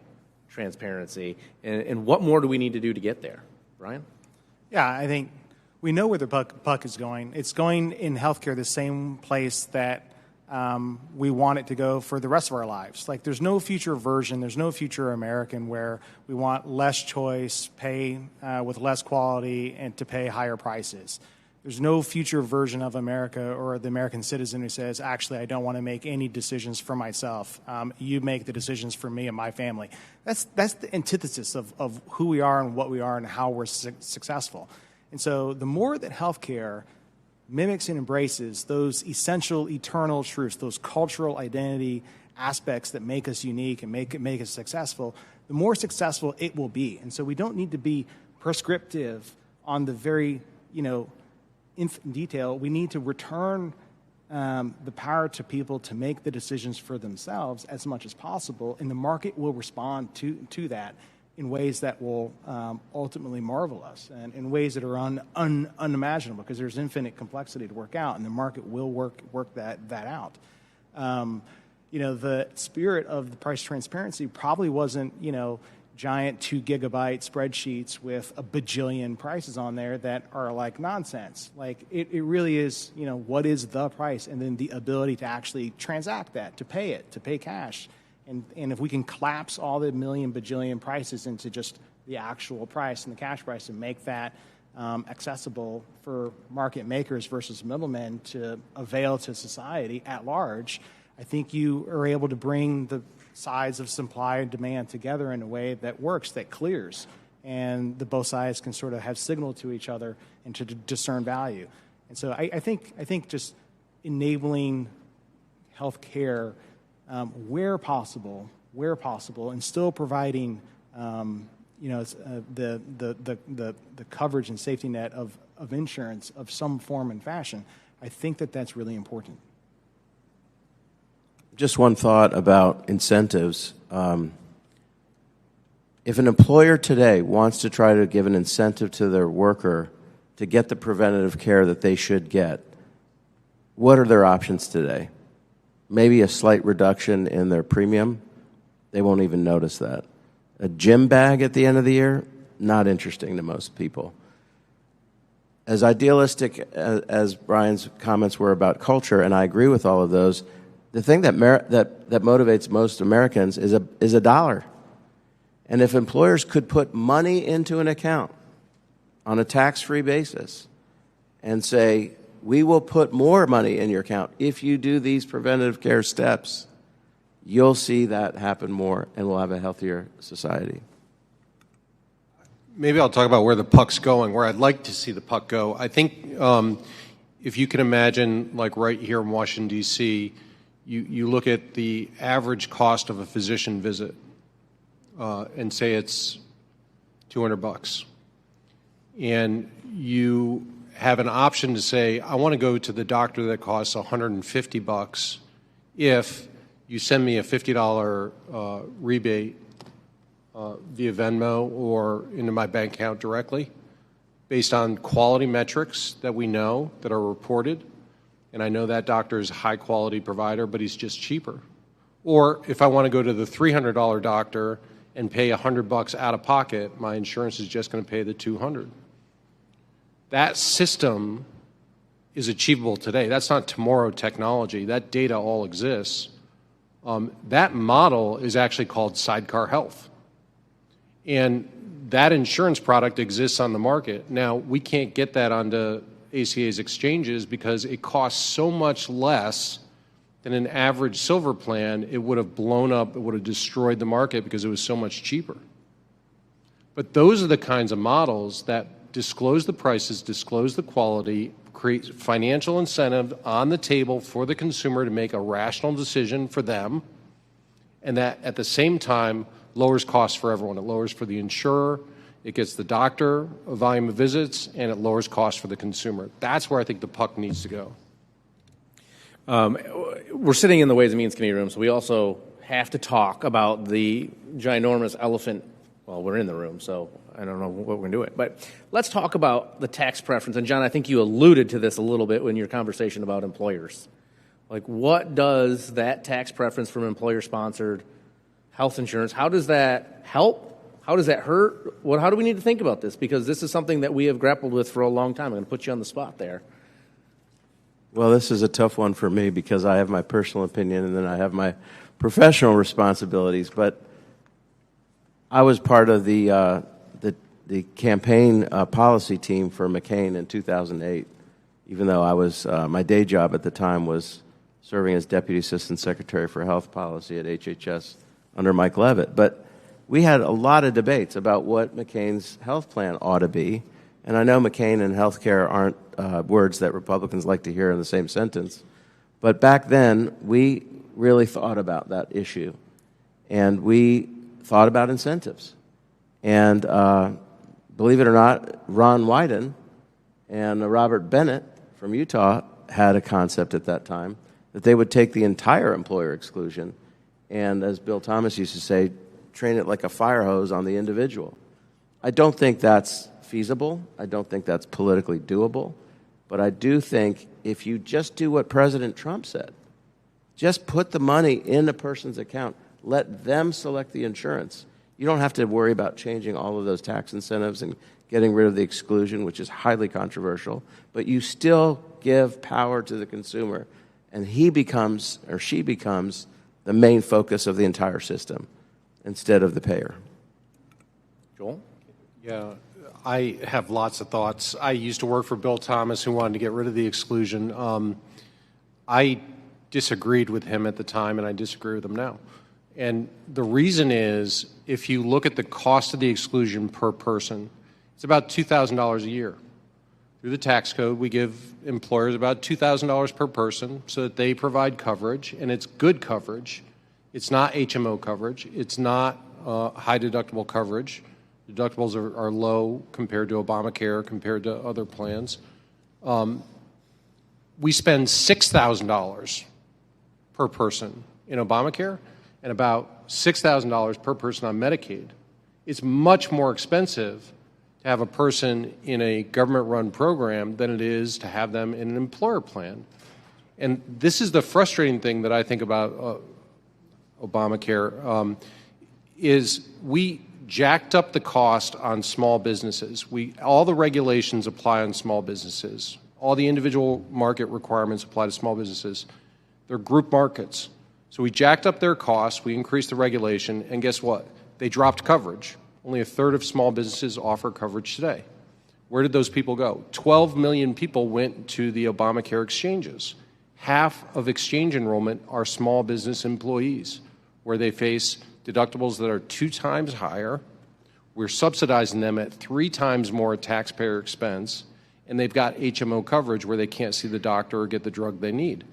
transparency, and what more do we need to do to get there? Brian? Yeah, I think we know where the puck is going. It's going in healthcare the same place that we want it to go for the rest of our lives. Like, there's no future version, there's no future American where we want less choice, pay with less quality, and to pay higher prices. There's no future version of America or the American citizen who says, actually, I don't want to make any decisions for myself. You make the decisions for me and my family. That's the antithesis of who we are and what we are and how we're successful. And so the more that healthcare mimics and embraces those essential, eternal truths, those cultural identity aspects that make us unique and make us successful, the more successful it will be. And so we don't need to be prescriptive on the very, in detail. We need to return the power to people to make the decisions for themselves as much as possible, and the market will respond to that in ways that will ultimately marvel us, and in ways that are unimaginable, because there's infinite complexity to work out, and the market will work that out. The spirit of the price transparency probably wasn't, giant 2 gigabyte spreadsheets with a bajillion prices on there that are like nonsense. Like, it really is, what is the price, and then the ability to actually transact that, to pay cash. And if we can collapse all the million bajillion prices into just the actual price and the cash price and make that accessible for market makers versus middlemen to avail to society at large, I think you are able to bring the sides of supply and demand together in a way that works, that clears, and the both sides can sort of have signal to each other and to discern value. And so I think just enabling health care where possible, and still providing the coverage and safety net of insurance of some form and fashion, I think that's really important. Just one thought about incentives. If an employer today wants to try to give an incentive to their worker to get the preventative care that they should get, what are their options today? Maybe a slight reduction in their premium. They won't even notice that. A gym bag at the end of the year, not interesting to most people. As idealistic as Brian's comments were about culture, and I agree with all of those, the thing that motivates most Americans is a dollar. And if employers could put money into an account on a tax-free basis and say, we will put more money in your account. If you do these preventative care steps, you'll see that happen more, and we'll have a healthier society. Maybe I'll talk about where the puck's going, where I'd like to see the puck go. I think if you can imagine, like right here in Washington, D.C., you look at the average cost of a physician visit and say it's $200. And you have an option to say, I want to go to the doctor that costs $150 if you send me a $50 rebate via Venmo or into my bank account directly based on quality metrics that we know that are reported. And I know that doctor is a high-quality provider, but he's just cheaper. Or if I want to go to the $300 doctor and pay $100 out of pocket, my insurance is just going to pay the $200. That system is achievable today. That's not tomorrow technology. That data all exists. That model is actually called sidecar health. And that insurance product exists on the market. Now, we can't get that onto ACA's exchanges because it costs so much less than an average silver plan. It would have blown up, it would have destroyed the market because it was so much cheaper. But those are the kinds of models that disclose the prices, disclose the quality, create financial incentive on the table for the consumer to make a rational decision for them, and that at the same time lowers costs for everyone. It lowers for the insurer, it gets the doctor a volume of visits, and it lowers costs for the consumer. That's where I think the puck needs to go. We're sitting in the Ways and Means Committee room, so we also have to talk about the ginormous elephant. Well, we're in the room, so I don't know what we're going to do it. But let's talk about the tax preference. And, John, I think you alluded to this a little bit in your conversation about employers. Like, what does that tax preference from employer-sponsored health insurance, how does that help? How does that hurt? How do we need to think about this? Because this is something that we have grappled with for a long time. I'm going to put you on the spot there. Well, this is a tough one for me because I have my personal opinion and then I have my professional responsibilities. But I was part of the campaign policy team for McCain in 2008, even though I was my day job at the time was serving as Deputy Assistant Secretary for Health Policy at HHS under Mike Leavitt. But we had a lot of debates about what McCain's health plan ought to be. And I know McCain and health care aren't words that Republicans like to hear in the same sentence. But back then, we really thought about that issue. And we thought about incentives. And believe it or not, Ron Wyden and Robert Bennett from Utah had a concept at that time that they would take the entire employer exclusion and, as Bill Thomas used to say, train it like a fire hose on the individual. I don't think that's feasible. I don't think that's politically doable. But I do think if you just do what President Trump said, just put the money in a person's account, let them select the insurance. You don't have to worry about changing all of those tax incentives and getting rid of the exclusion, which is highly controversial. But you still give power to the consumer, and he becomes or she becomes the main focus of the entire system instead of the payer. Joel? Yeah, I have lots of thoughts. I used to work for Bill Thomas, who wanted to get rid of the exclusion. I disagreed with him at the time, and I disagree with him now. And the reason is, if you look at the cost of the exclusion per person, it's about $2,000 a year. Through the tax code, we give employers about $2,000 per person so that they provide coverage, and it's good coverage. It's not HMO coverage. It's not high deductible coverage. Deductibles are low compared to Obamacare, compared to other plans. We spend $6,000 per person in Obamacare and about $6,000 per person on Medicaid. It's much more expensive to have a person in a government-run program than it is to have them in an employer plan. And this is the frustrating thing that I think about Obamacare, is we jacked up the cost on small businesses. All the regulations apply on small businesses. All the individual market requirements apply to small businesses. They're group markets. So we jacked up their costs, we increased the regulation, and guess what? They dropped coverage. Only a third of small businesses offer coverage today. Where did those people go? 12 million people went to the Obamacare exchanges. Half of exchange enrollment are small business employees, where they face deductibles that are 2 times higher. We're subsidizing them at 3 times more taxpayer expense, and they've got HMO coverage where they can't see the doctor or get the drug they need.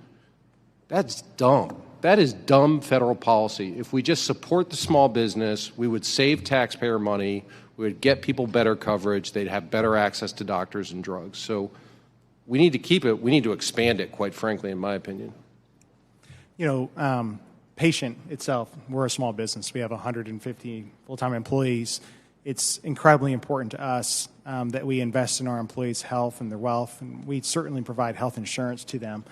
That's dumb. That is dumb federal policy. If we just support the small business, we would save taxpayer money, we would get people better coverage, they'd have better access to doctors and drugs. So we need to keep it, we need to expand it, quite frankly, in my opinion. Patient itself, we're a small business. We have 150 full-time employees. It's incredibly important to us that we invest in our employees' health and their wealth, and we certainly provide health insurance to them.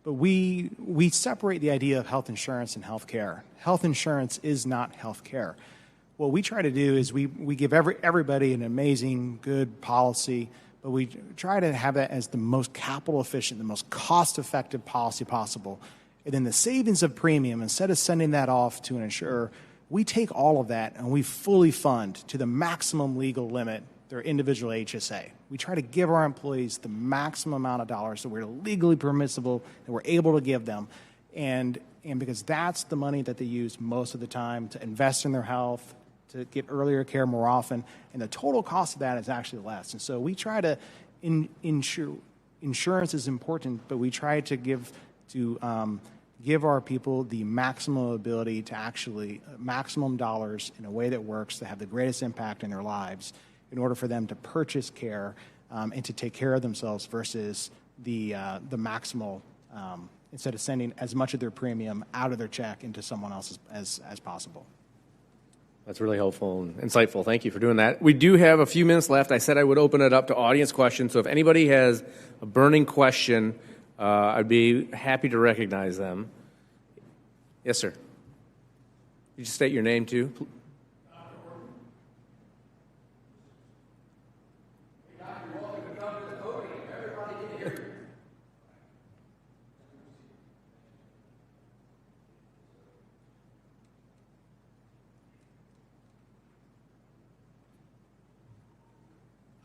But we separate the idea of health insurance and health care. Health insurance is not health care. What we try to do is we give everybody an amazing, good policy, but we try to have that as the most capital efficient, the most cost-effective policy possible. And then the savings of premium, instead of sending that off to an insurer, we take all of that and we fully fund to the maximum legal limit their individual HSA. We try to give our employees the maximum amount of dollars that we're legally permissible, that we're able to give them. And because that's the money that they use most of the time to invest in their health, to get earlier care more often, and the total cost of that is actually less. And so we try to insurance is important, but we try to give our people the maximum ability to actually maximum dollars in a way that works to have the greatest impact in their lives in order for them to purchase care and to take care of themselves versus the maximal instead of sending as much of their premium out of their check into someone else as possible. That's really helpful and insightful. Thank you for doing that. We do have a few minutes left. I said I would open it up to audience questions. So if anybody has a burning question, I'd be happy to recognize them. Yes, sir. You just state your name, too.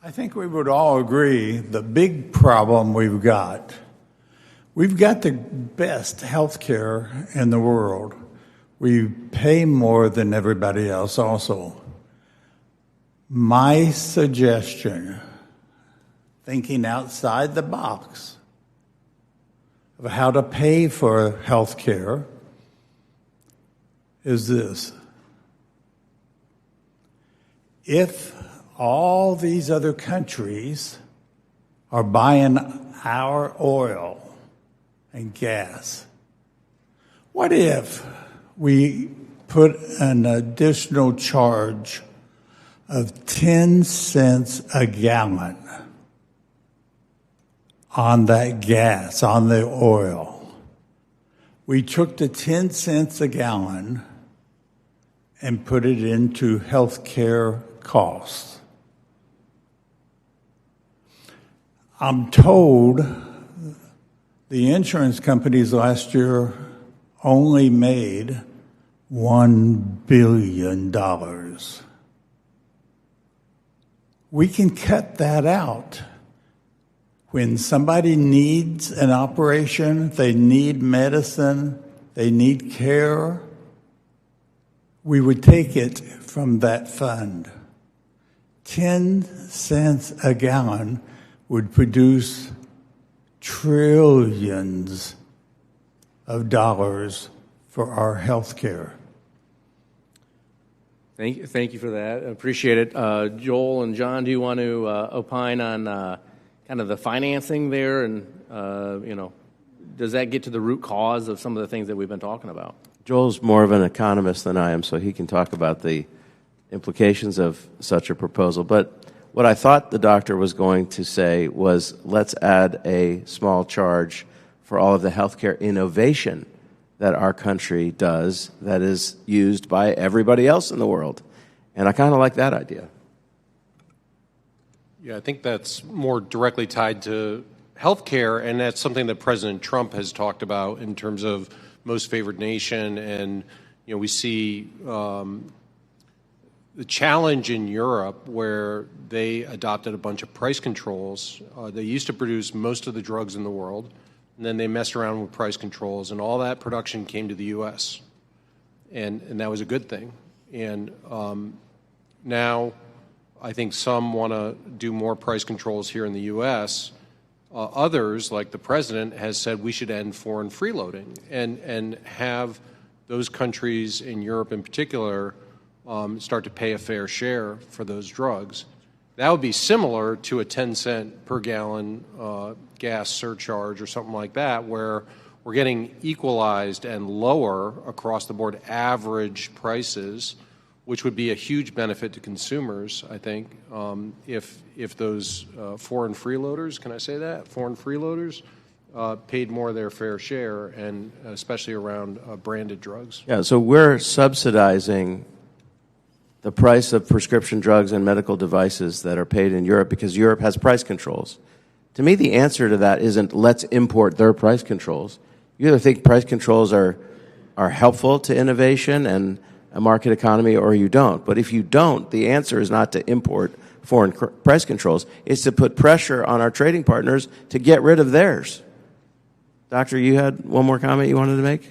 I think we would all agree the big problem we've got the best health care in the world. We pay more than everybody else also. My suggestion, thinking outside the box of how to pay for health care, is this. If all these other countries are buying our oil and gas, what if we put an additional charge of 10 cents a gallon on that gas, on the oil? We took the 10 cents a gallon and put it into health care costs. I'm told the insurance companies last year only made $1 billion. We can cut that out. When somebody needs an operation, they need medicine, they need care, we would take it from that fund. 10 cents a gallon would produce trillions of dollars for our health care. Thank you for that. I appreciate it. Joel and John, do you want to opine on kind of the financing there? And, does that get to the root cause of some of the things that we've been talking about? Joel's more of an economist than I am, so he can talk about the implications of such a proposal. But what I thought the doctor was going to say was, let's add a small charge for all of the healthcare innovation that our country does that is used by everybody else in the world. And I kind of like that idea. Yeah, I think that's more directly tied to healthcare, and that's something that President Trump has talked about in terms of most favored nation. And we see the challenge in Europe, where they adopted a bunch of price controls. They used to produce most of the drugs in the world, and then they messed around with price controls, and all that production came to the U.S., and that was a good thing. And now I think some want to do more price controls here in the U.S. Others, like the president, has said we should end foreign freeloading and have those countries in Europe in particular start to pay a fair share for those drugs. That would be similar to a 10-cent per gallon gas surcharge or something like that, where we're getting equalized and lower across the board average prices, which would be a huge benefit to consumers, I think, if those foreign freeloaders, can I say that? Foreign freeloaders paid more of their fair share, and especially around branded drugs. Yeah, so we're subsidizing the price of prescription drugs and medical devices that are paid in Europe because Europe has price controls. To me, the answer to that isn't let's import their price controls. You either think price controls are helpful to innovation and a market economy, or you don't. But if you don't, the answer is not to import foreign price controls. It's to put pressure on our trading partners to get rid of theirs. Doctor, you had one more comment you wanted to make?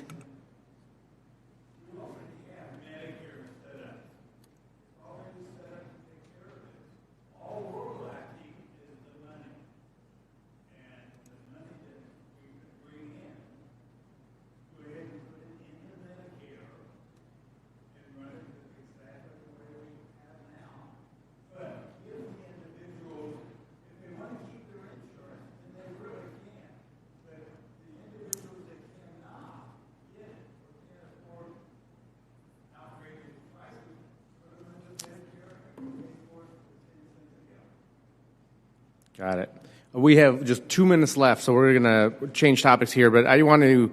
Got it. We have just 2 minutes left, so we're going to change topics here, but I want to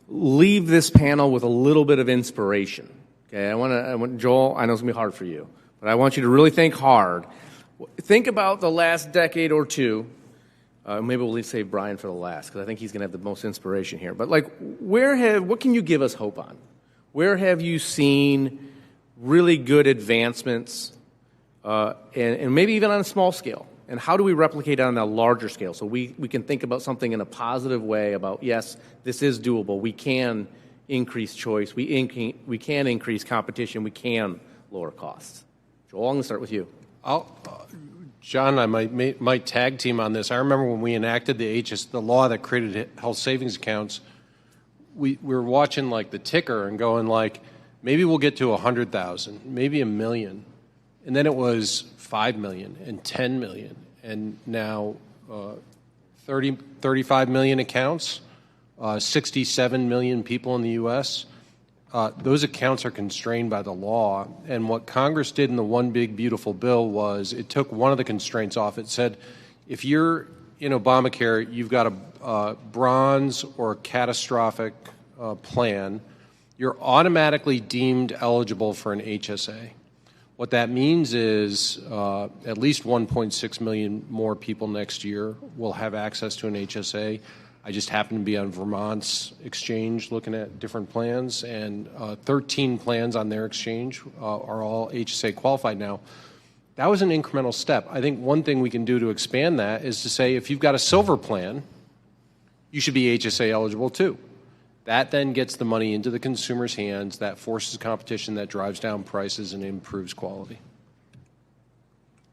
leave this panel with a little bit of inspiration. Okay, I want Joel, I know it's going to be hard for you, but I want you to really think hard. Think about the last decade or two. Maybe we'll save Brian for the last, because I think he's going to have the most inspiration here. But what can you give us hope on? Where have you seen really good advancements, and maybe even on a small scale? And how do we replicate it on a larger scale so we can think about something in a positive way about, yes, this is doable. We can increase choice. We can increase competition. We can lower costs. Joel, I'm going to start with you. John and I might tag team on this. I remember when we enacted the law that created health savings accounts, we were watching like the ticker and going like, maybe we'll get to 100,000, maybe 1 million. And then it was 5 million and 10 million, and now 35 million accounts, 67 million people in the U.S. Those accounts are constrained by the law, and what Congress did in the One Big Beautiful Bill was it took one of the constraints off. It said if you're in Obamacare, you've got a bronze or catastrophic plan, you're automatically deemed eligible for an HSA. What that means is at least 1.6 million more people next year will have access to an HSA. I just happen to be on Vermont's exchange looking at different plans, and 13 plans on their exchange are all HSA qualified now. That was an incremental step. I think one thing we can do to expand that is to say if you've got a silver plan, you should be HSA eligible too. That then gets the money into the consumer's hands, that forces competition, that drives down prices and improves quality.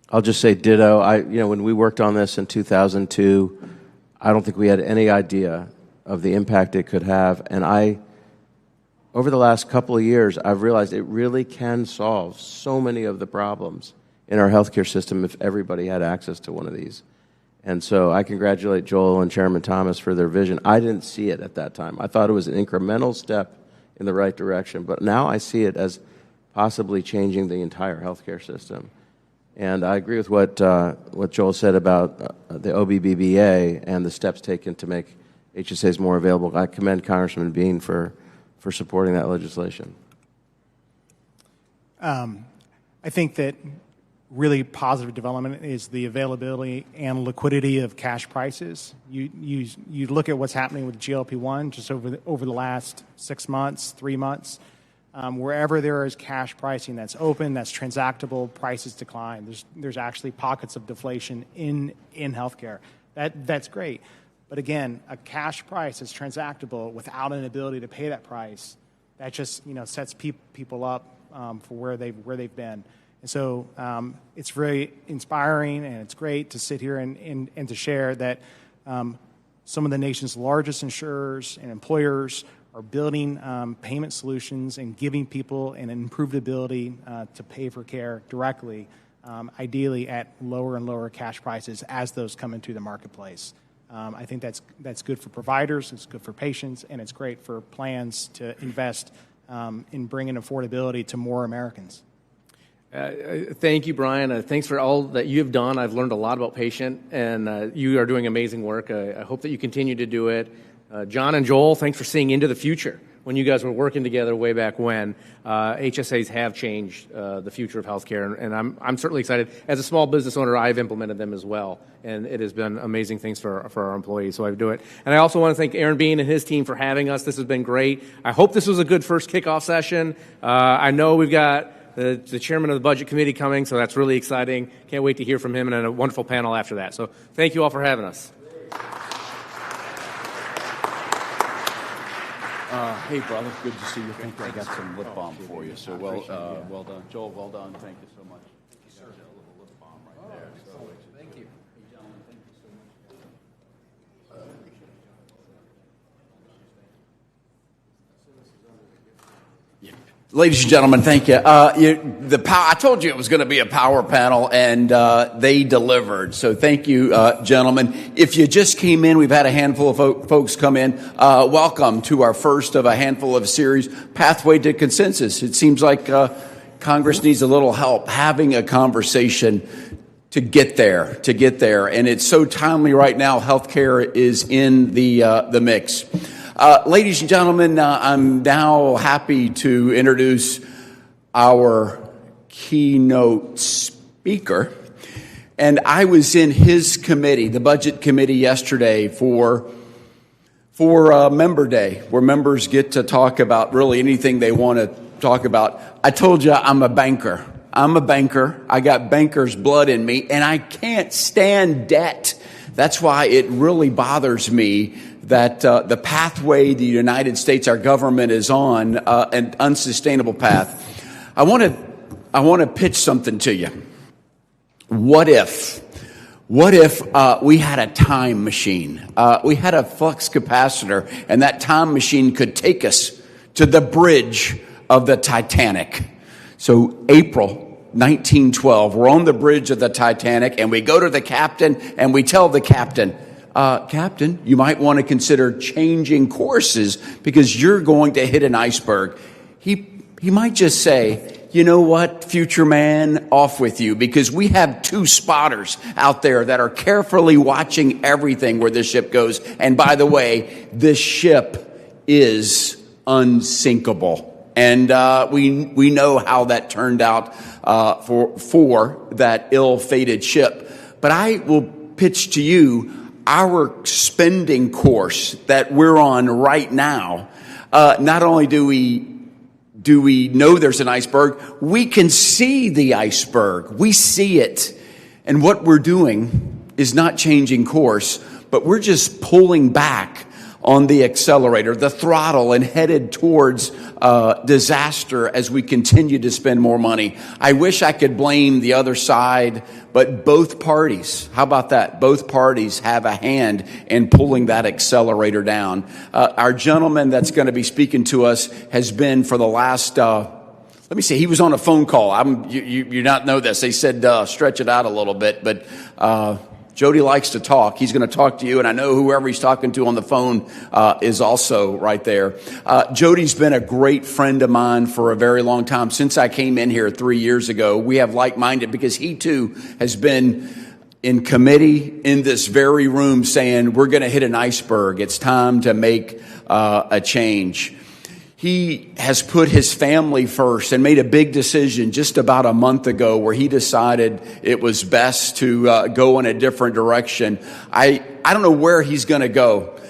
I'll just say ditto. When we worked on this in 2002, I don't think we had any idea of the impact it could have. And over the last couple of years, I've realized it really can solve so many of the problems in our healthcare system if everybody had access to one of these. And so I congratulate Joel and Chairman Thomas for their vision. I didn't see it at that time. I thought it was an incremental step in the right direction, but now I see it as possibly changing the entire healthcare system. And I agree with what Joel said about the OBBBA and the steps taken to make HSAs more available. I commend Congressman Bean for supporting that legislation. I think that really positive development is the availability and liquidity of cash prices. You look at what's happening with GLP-1 just over the last 6 months, 3 months. Wherever there is cash pricing that's open, that's transactable, prices decline. There's actually pockets of deflation in healthcare. That's great. But again, a cash price is transactable without an ability to pay that price. That just sets people up for where they've been. And so it's very inspiring, and it's great to sit here and to share that some of the nation's largest insurers and employers are building payment solutions and giving people an improved ability to pay for care directly, ideally at lower and lower cash prices as those come into the marketplace. I think that's good for providers, it's good for patients, and it's great for plans to invest in bringing affordability to more Americans. Thank you, Brian. Thanks for all that you have done. I've learned a lot about patient, and you are doing amazing work. I hope that you continue to do it. John and Joel, thanks for seeing into the future. When you guys were working together way back when, HSAs have changed the future of healthcare, and I'm certainly excited. As a small business owner, I've implemented them as well, and it has been amazing things for our employees, so I do it. And I also want to thank Aaron Bean and his team for having us. This has been great. I hope this was a good first kickoff session. I know we've got the chairman of the budget committee coming, so that's really exciting. Can't wait to hear from him, and a wonderful panel after that. So thank you all for having us. Hey, brother, good to see you. I think I got some lip balm for you. So well done. Joel, well done. Thank you so much. Yes, sir. A little lip balm right there. So, thank you. Hey, gentlemen, thank you so much. Ladies and gentlemen, thank you. I told you it was going to be a power panel, and they delivered. So thank you, gentlemen. If you just came in, we've had a handful of folks come in. Welcome to our first of a handful of a series, Pathway to Consensus. It seems like Congress needs a little help having a conversation to get there. And it's so timely right now. Healthcare is in the mix. Ladies and gentlemen, I'm now happy to introduce our keynote speaker. And I was in his committee, the budget committee, yesterday for Member Day, where members get to talk about really anything they want to talk about. I told you I'm a banker. I got banker's blood in me, and I can't stand debt. That's why it really bothers me that the pathway the United States, our government, is on, an unsustainable path. I want to pitch something to you. What if we had a time machine? We had a flux capacitor, and that time machine could take us to the bridge of the Titanic. So April 1912, we're on the bridge of the Titanic, and we go to the captain, and we tell the captain, Captain, you might want to consider changing courses because you're going to hit an iceberg. He might just say, you know what, future man, off with you, because we have two spotters out there that are carefully watching everything where this ship goes. And by the way, this ship is unsinkable. And we know how that turned out for that ill-fated ship. But I will pitch to you our spending course that we're on right now. Not only do we know there's an iceberg, we can see the iceberg. We see it. And what we're doing is not changing course, but we're just pulling back on the accelerator, the throttle, and headed towards disaster as we continue to spend more money. I wish I could blame the other side, but both parties, how about that? Both parties have a hand in pulling that accelerator down. Our gentleman that's going to be speaking to us has been for the last, let me see, he was on a phone call. You not know this. They said stretch it out a little bit, but Jody likes to talk. He's going to talk to you, and I know whoever he's talking to on the phone is also right there. Jody's been a great friend of mine for a very long time. Since I came in here 3 years ago, we have like-minded because he, too, has been in committee in this very room saying, we're going to hit an iceberg. It's time to make a change. He has put his family first and made a big decision just about a month ago where he decided it was best to go in a different direction. I don't know where he's going to go,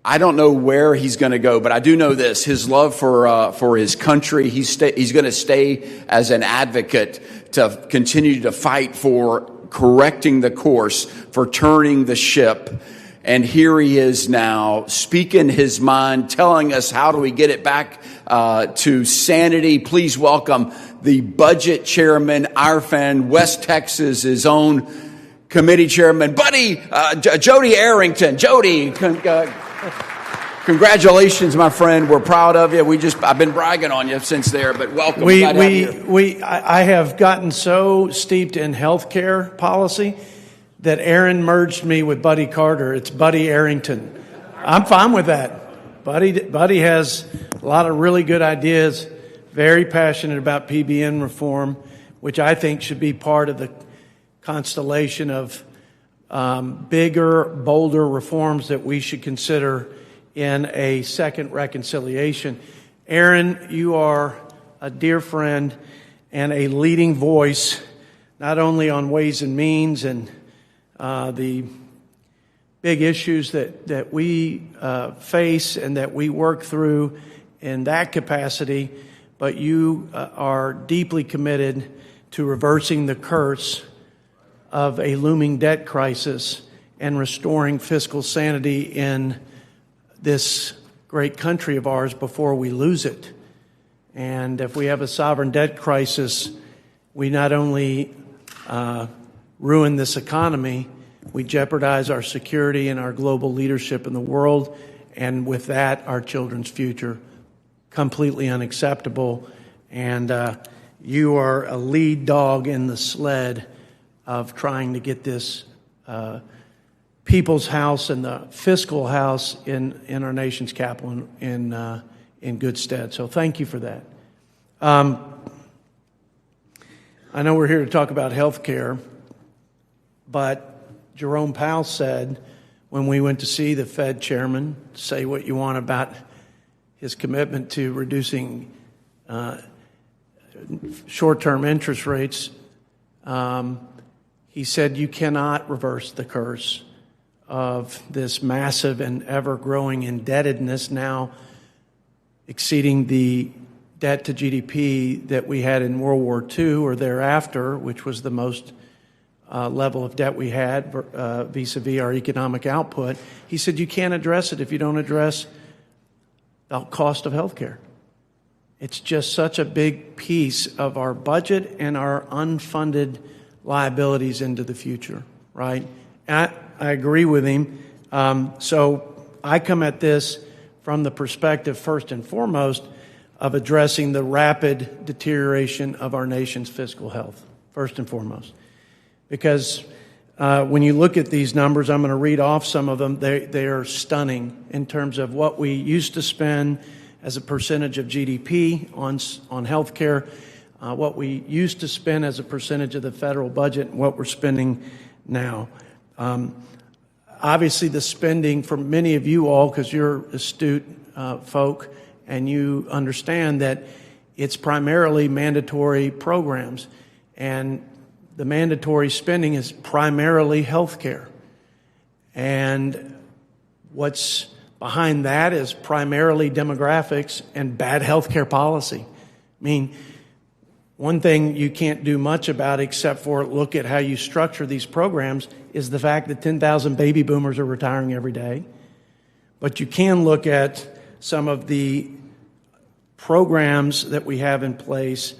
I don't know where he's going to go, but I do know this: his love for his country. He's going to stay as an advocate to continue to fight for correcting the course, for turning the ship. And here he is now, speaking his mind, telling us how do we get it back to sanity. Please welcome the budget chairman, our friend, West Texas's own committee chairman, Buddy Jody Arrington. Jody, congratulations, my friend. We're proud of you. I've been bragging on you since there, but welcome. I have gotten so steeped in healthcare policy that Aaron merged me with Buddy Carter. It's Buddy Arrington. I'm fine with that. Buddy has a lot of really good ideas, very passionate about PBM reform, which I think should be part of the constellation of bigger, bolder reforms that we should consider in a second reconciliation. Aaron, you are a dear friend and a leading voice, not only on Ways and Means and the big issues that we face and that we work through in that capacity, but you are deeply committed to reversing the curse of a looming debt crisis and restoring fiscal sanity in this great country of ours before we lose it. And if we have a sovereign debt crisis, we not only ruin this economy, we jeopardize our security and our global leadership in the world, and with that, our children's future. Completely unacceptable. And you are a lead dog in the sled of trying to get this people's house and the fiscal house in our nation's capital in good stead. So thank you for that. I know we're here to talk about health care, but Jerome Powell said when we went to see the Fed chairman, say what you want about his commitment to reducing short-term interest rates, he said you cannot reverse the curse of this massive and ever-growing indebtedness, now exceeding the debt to GDP that we had in World War II or thereafter, which was the most level of debt we had vis-a-vis our economic output. He said you can't address it if you don't address the cost of health care. It's just such a big piece of our budget and our unfunded liabilities into the future, right? I agree with him. So I come at this from the perspective, first and foremost, of addressing the rapid deterioration of our nation's fiscal health, first and foremost. Because when you look at these numbers, I'm going to read off some of them. They are stunning in terms of what we used to spend as a percentage of GDP on health care, what we used to spend as a percentage of the federal budget, and what we're spending now. Obviously, the spending for many of you all, because you're astute folk, and you understand that it's primarily mandatory programs. And the mandatory spending is primarily health care. And what's behind that is primarily demographics and bad health care policy. I mean, one thing you can't do much about except for look at how you structure these programs is the fact that 10,000 baby boomers are retiring every day. But you can look at some of the programs that we have in place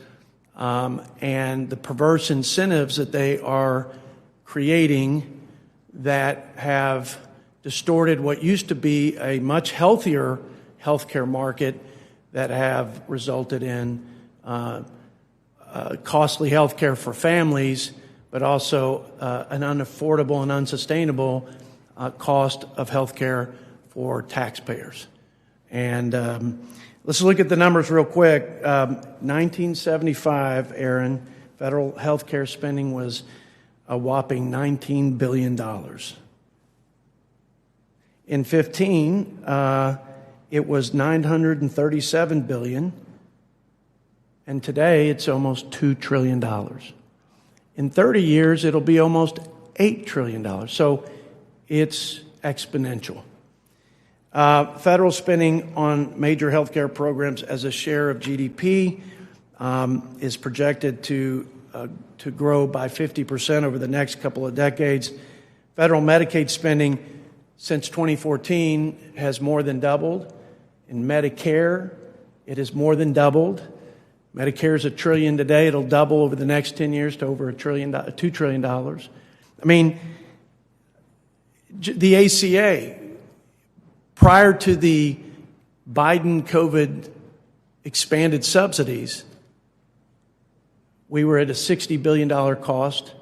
and the perverse incentives that they are creating that have distorted what used to be a much healthier healthcare market that have resulted in costly health care for families, but also an unaffordable and unsustainable cost of health care for taxpayers. And let's look at the numbers real quick. 1975, Aaron, federal health care spending was a whopping $19 billion. In 15, it was $937 billion. And today, it's almost $2 trillion. In 30 years, it'll be almost $8 trillion. So it's exponential. Federal spending on major healthcare programs as a share of GDP is projected to grow by 50% over the next couple of decades. Federal Medicaid spending since 2014 has more than doubled. In Medicare, it has more than doubled. Medicare is $1 trillion today. It'll double over the next 10 years to over $2 trillion. I mean, the ACA, prior to the Biden COVID expanded subsidies, we were at a $60 billion cost,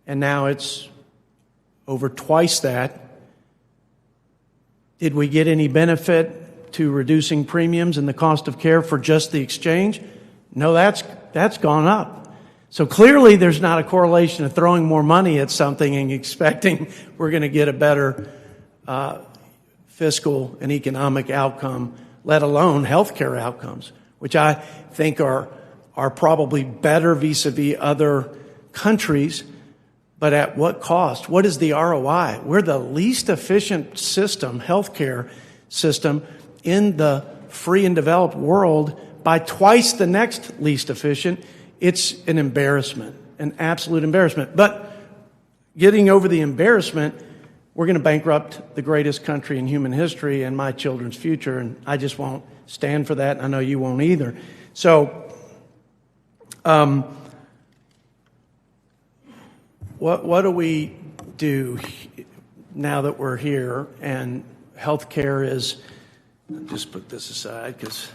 and now it's over twice that. Did we get any benefit to reducing premiums and the cost of care for just the exchange? No, that's gone up. So clearly there's not a correlation of throwing more money at something and expecting we're going to get a better fiscal and economic outcome, let alone healthcare outcomes, which I think are probably better vis-a-vis other countries. But at what cost? What is the ROI? We're the least efficient system, healthcare system, in the free and developed world by twice the next least efficient. It's an embarrassment, an absolute embarrassment. But getting over the embarrassment, we're going to bankrupt the greatest country in human history and my children's future, and I just won't stand for that, and I know you won't either. So, what do we do now that we're here and healthcare is, just put this aside because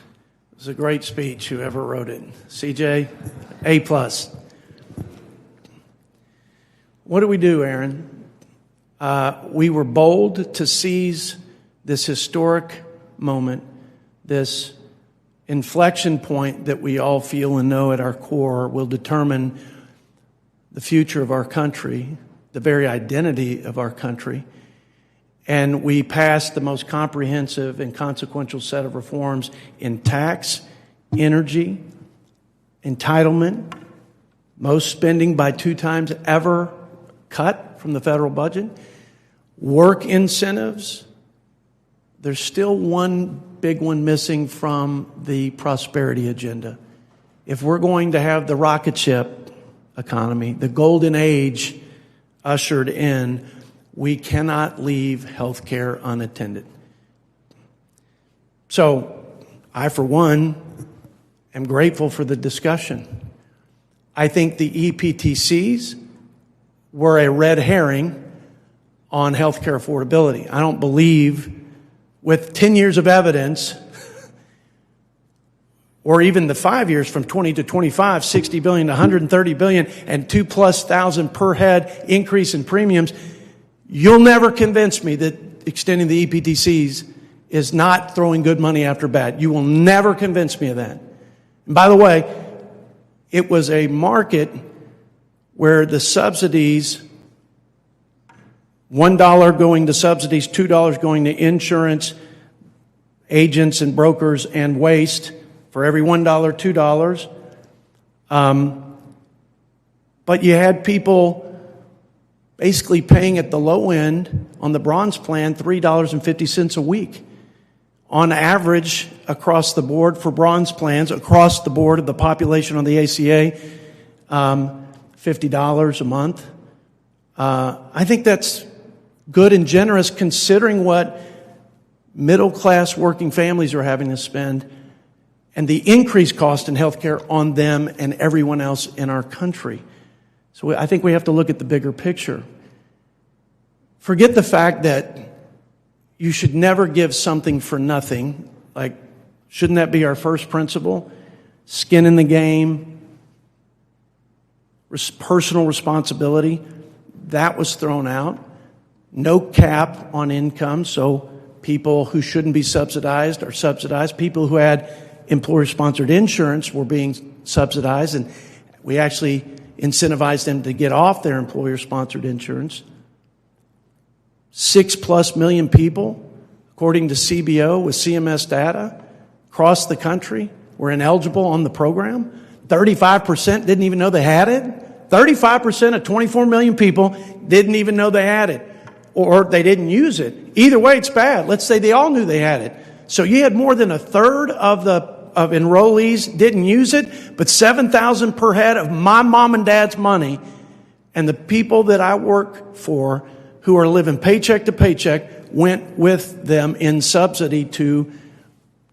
it was a great speech, whoever wrote it. CJ, A+. What do we do, Aaron? We were bold to seize this historic moment, this inflection point that we all feel and know at our core will determine the future of our country, the very identity of our country. And we passed the most comprehensive and consequential set of reforms in tax, energy, entitlement, most spending by 2 times ever cut from the federal budget, work incentives. There's still one big one missing from the prosperity agenda. If we're going to have the rocket ship economy, the golden age ushered in, we cannot leave healthcare unattended. So I, for one, am grateful for the discussion. I think the EPTCs were a red herring on healthcare affordability. I don't believe, with 10 years of evidence, or even the 5 years from 20 to 25, 60 billion to 130 billion, and 2,000+ per head increase in premiums, you'll never convince me that extending the EPTCs is not throwing good money after bad. You will never convince me of that. And by the way, it was a market where the subsidies, $1 going to subsidies, $2 going to insurance, agents and brokers and waste, for every $1, $2. But you had people basically paying at the low end on the bronze plan $3.50 a week. On average, across the board for bronze plans, across the board of the population on the ACA, $50 a month. I think that's good and generous considering what middle-class working families are having to spend and the increased cost in healthcare on them and everyone else in our country. So I think we have to look at the bigger picture. Forget the fact that you should never give something for nothing. Like, shouldn't that be our first principle? Skin in the game, personal responsibility. That was thrown out. No cap on income, so people who shouldn't be subsidized are subsidized. People who had employer-sponsored insurance were being subsidized, and we actually incentivized them to get off their employer-sponsored insurance. 6+ million people, according to CBO with CMS data, across the country were ineligible on the program. 35% didn't even know they had it. 35% of 24 million people didn't even know they had it. or they didn't use it. Either way, it's bad. Let's say they all knew they had it. So you had more than a third of enrollees didn't use it, but $7,000 per head of my mom and dad's money, and the people that I work for who are living paycheck to paycheck went with them in subsidy to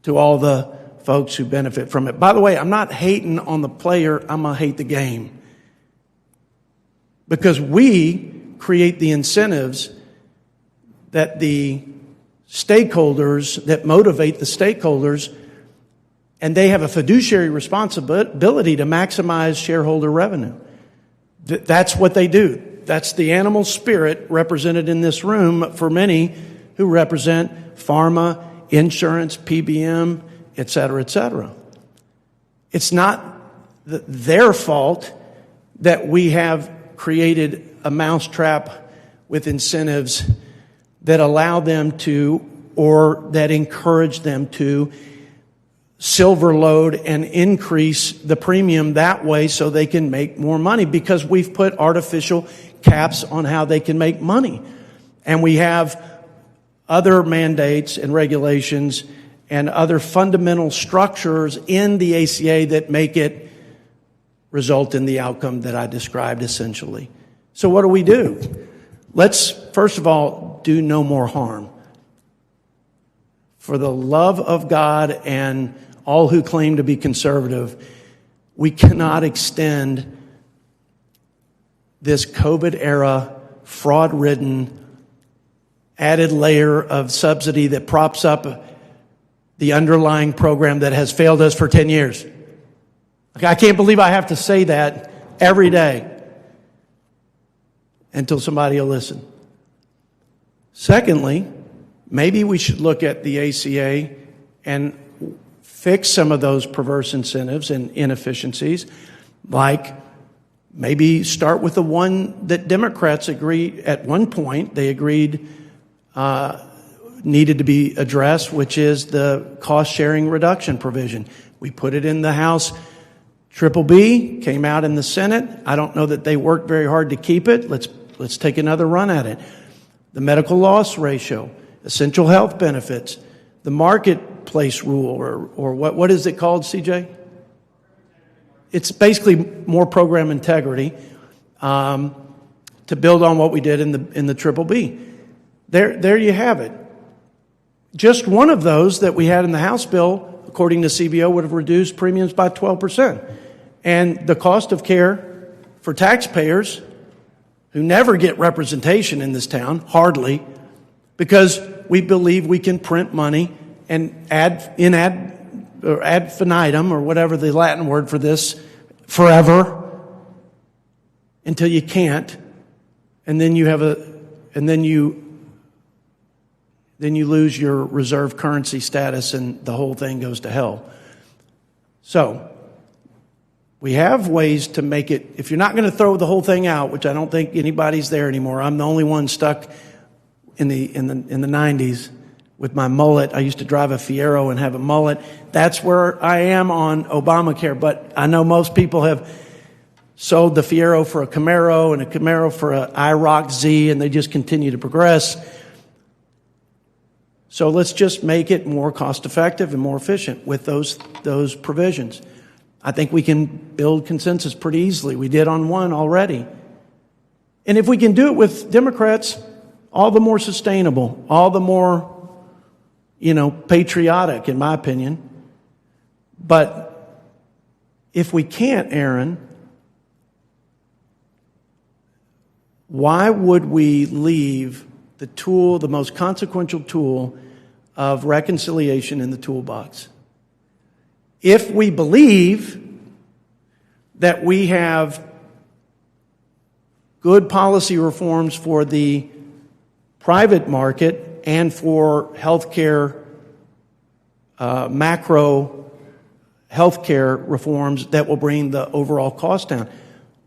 all the folks who benefit from it. By the way, I'm not hating on the player, I'm going to hate the game. Because we create the incentives that the stakeholders, that motivate the stakeholders, and they have a fiduciary responsibility to maximize shareholder revenue. That's what they do. That's the animal spirit represented in this room for many who represent pharma, insurance, PBM, et cetera, et cetera. It's not their fault that we have created a mousetrap with incentives that allow them to, or that encourage them to, silver load and increase the premium that way so they can make more money, because we've put artificial caps on how they can make money. And we have other mandates and regulations and other fundamental structures in the ACA that make it result in the outcome that I described essentially. So what do? Let's, first of all, do no more harm. For the love of God and all who claim to be conservative, we cannot extend this COVID-era, fraud-ridden, added layer of subsidy that props up the underlying program that has failed us for 10 years. I can't believe I have to say that every day until somebody will listen. Secondly, maybe we should look at the ACA and fix some of those perverse incentives and inefficiencies, like maybe start with the one that Democrats agreed at one point, they agreed needed to be addressed, which is the cost-sharing reduction provision. We put it in the House BBB, came out in the Senate. I don't know that they worked very hard to keep it. Let's take another run at it. The medical loss ratio, essential health benefits, the marketplace rule, or what is it called, CJ? It's basically more program integrity to build on what we did in the BBB. There you have it. Just one of those that we had in the House bill, according to CBO, would have reduced premiums by 12%. And the cost of care for taxpayers who never get representation in this town, hardly, because we believe we can print money and ad infinitum, or whatever the Latin word for this, forever, until you can't, and then you lose your reserve currency status and the whole thing goes to hell. So, we have ways to make it, if you're not going to throw the whole thing out, which I don't think anybody's there anymore. I'm the only one stuck in the 90s with my mullet. I used to drive a Fiero and have a mullet. That's where I am on Obamacare, but I know most people have sold the Fiero for a Camaro and a Camaro for an IROC Z, and they just continue to progress. So let's just make it more cost-effective and more efficient with those provisions. I think we can build consensus pretty easily. We did on one already. And if we can do it with Democrats, all the more sustainable, all the more, patriotic, in my opinion. But if we can't, Aaron, why would we leave the most consequential tool of reconciliation in the toolbox? If we believe that we have good policy reforms for the private market and for healthcare, macro healthcare reforms that will bring the overall cost down,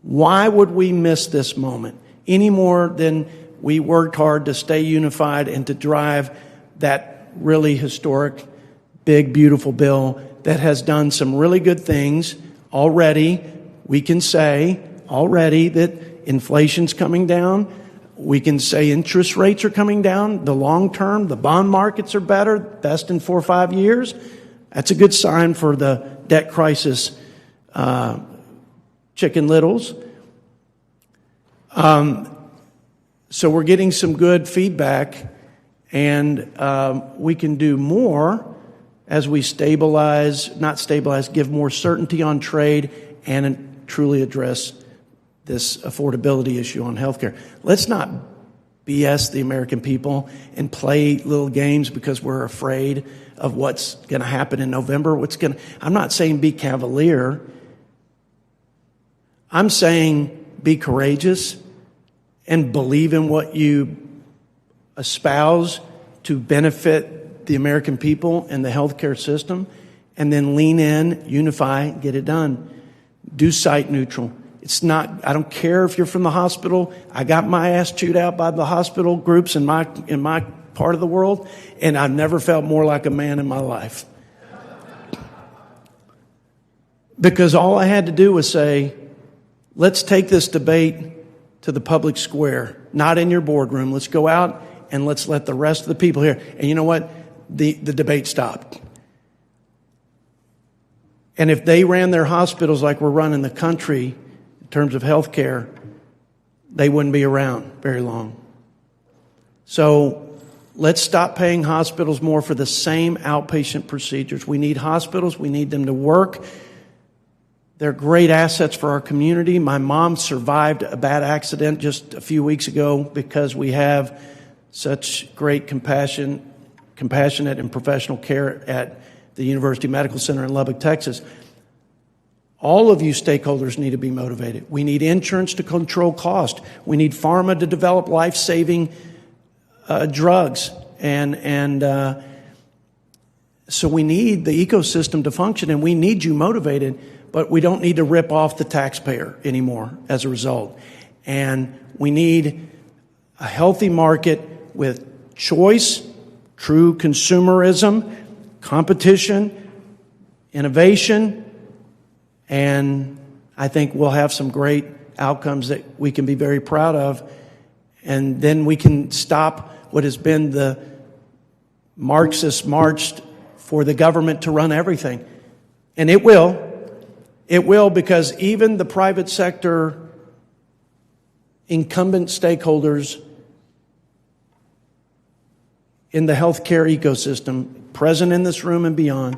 why would we miss this moment any more than we worked hard to stay unified and to drive that really historic, big, beautiful bill that has done some really good things already? We can say already that inflation's coming down. We can say interest rates are coming down. The long term, the bond markets are better, best in 4 or 5 years. That's a good sign for the debt crisis, Chicken Littles. So we're getting some good feedback, and we can do more as we give more certainty on trade and truly address this affordability issue on healthcare. Let's not BS the American people and play little games because we're afraid of what's going to happen in November. I'm not saying be cavalier. I'm saying be courageous and believe in what you espouse to benefit the American people and the healthcare system, and then lean in, unify, get it done. Do site neutral. I don't care if you're from the hospital. I got my ass chewed out by the hospital groups in my part of the world, and I've never felt more like a man in my life. Because all I had to do was say, let's take this debate to the public square, not in your boardroom. Let's go out and let's let the rest of the people hear. And you know what? The debate stopped. And if they ran their hospitals like we're running the country in terms of health care, they wouldn't be around very long. So let's stop paying hospitals more for the same outpatient procedures. We need hospitals. We need them to work. They're great assets for our community. My mom survived a bad accident just a few weeks ago because we have such great compassionate and professional care at the University Medical Center in Lubbock, Texas. All of you stakeholders need to be motivated. We need insurance to control cost. We need pharma to develop life-saving drugs. So we need the ecosystem to function, and we need you motivated, but we don't need to rip off the taxpayer anymore as a result. And we need a healthy market with choice, true consumerism, competition, innovation, and I think we'll have some great outcomes that we can be very proud of. And then we can stop what has been the Marxist march for the government to run everything. And it will. It will, because even the private sector incumbent stakeholders in the healthcare ecosystem, present in this room and beyond,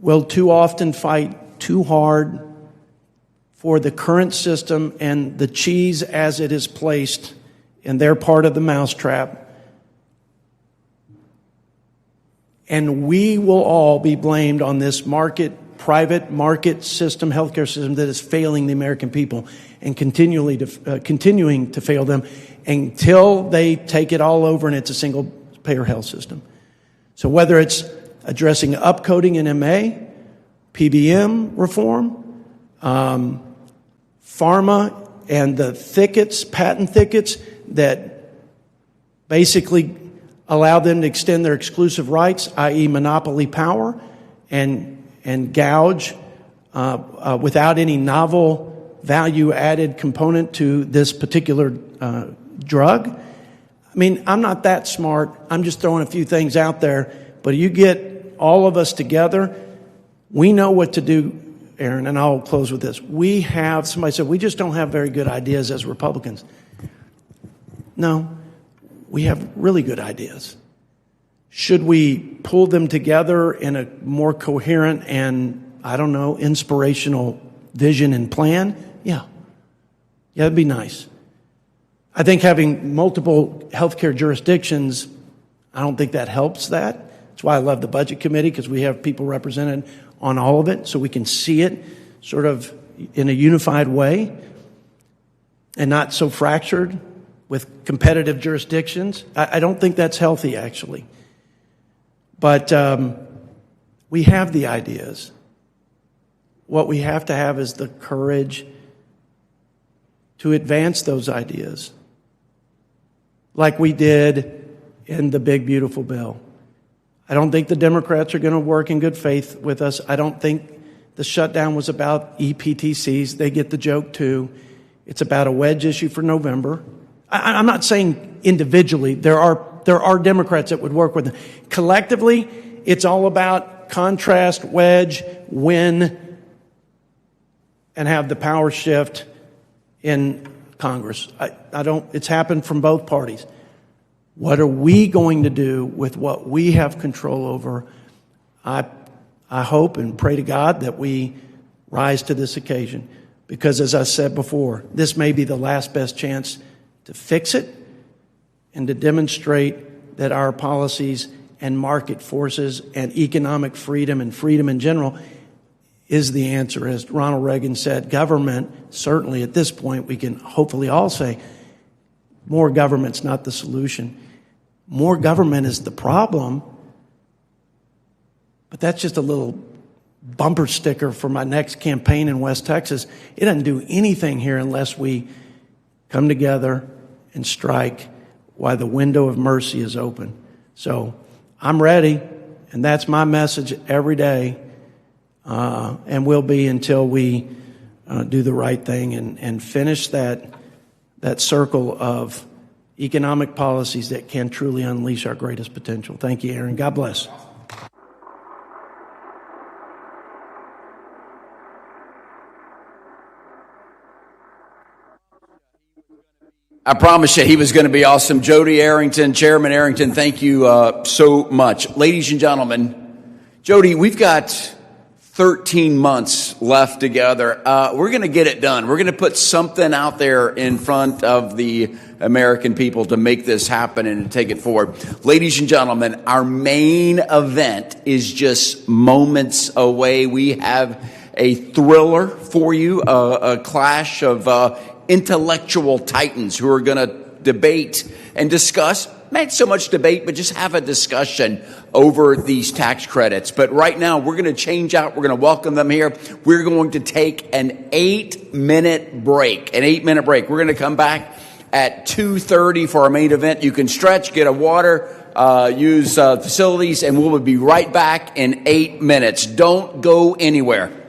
will too often fight too hard for the current system and the cheese as it is placed in their part of the mousetrap. And we will all be blamed on this private market system, healthcare system that is failing the American people and continuing to fail them until they take it all over and it's a single payer health system. So whether it's addressing upcoding in MA, PBM reform, pharma and the patent thickets that basically allow them to extend their exclusive rights, i.e. monopoly power, and gouge without any novel value-added component to this particular drug. I mean, I'm not that smart. I'm just throwing a few things out there. But you get all of us together, we know what to do, Aaron, and I'll close with this. Somebody said, we just don't have very good ideas as Republicans. No, we have really good ideas. Should we pull them together in a more coherent and, inspirational vision and plan? Yeah. Yeah, that'd be nice. I think having multiple healthcare jurisdictions, I don't think that helps that. That's why I love the Budget Committee, because we have people represented on all of it so we can see it sort of in a unified way and not so fractured with competitive jurisdictions. I don't think that's healthy, actually. But we have the ideas. What we have to have is the courage to advance those ideas like we did in the big, beautiful bill. I don't think the Democrats are going to work in good faith with us. I don't think The shutdown was about EPTCs. They get the joke too. It's about a wedge issue for November. I'm not saying individually. There are Democrats that would work with them. Collectively, it's all about contrast, wedge, win, and have the power shift in Congress. It's happened from both parties. What are we going to do with what we have control over? I hope and pray to God that we rise to this occasion, because as I said before, this may be the last best chance to fix it and to demonstrate that our policies and market forces and economic freedom and freedom in general is the answer. As Ronald Reagan said, government, certainly at this point, we can hopefully all say, more government's not the solution. More government is the problem, but that's just a little bumper sticker for my next campaign in West Texas. It doesn't do anything here unless we come together and strike while the window of mercy is open. So I'm ready, and that's my message every day, and will be until we do the right thing and finish that circle of economic policies that can truly unleash our greatest potential. Thank you, Aaron. God bless. I promise you he was going to be awesome. Jody Arrington, Chairman Arrington, thank you so much. Ladies and gentlemen, Jody, we've got 13 months left together. We're going to get it done. We're going to put something out there in front of the American people to make this happen and to take it forward. Ladies and gentlemen, our main event is just moments away. We have a thriller for you, a clash of intellectual titans who are going to debate and discuss, not so much debate, but just have a discussion over these tax credits. But right now, we're going to change out. We're going to welcome them here. We're going to take an 8-minute break. We're going to come back at 2:30 for our main event. You can stretch, get a water, use facilities, and we'll be right back in 8 minutes. Don't go anywhere.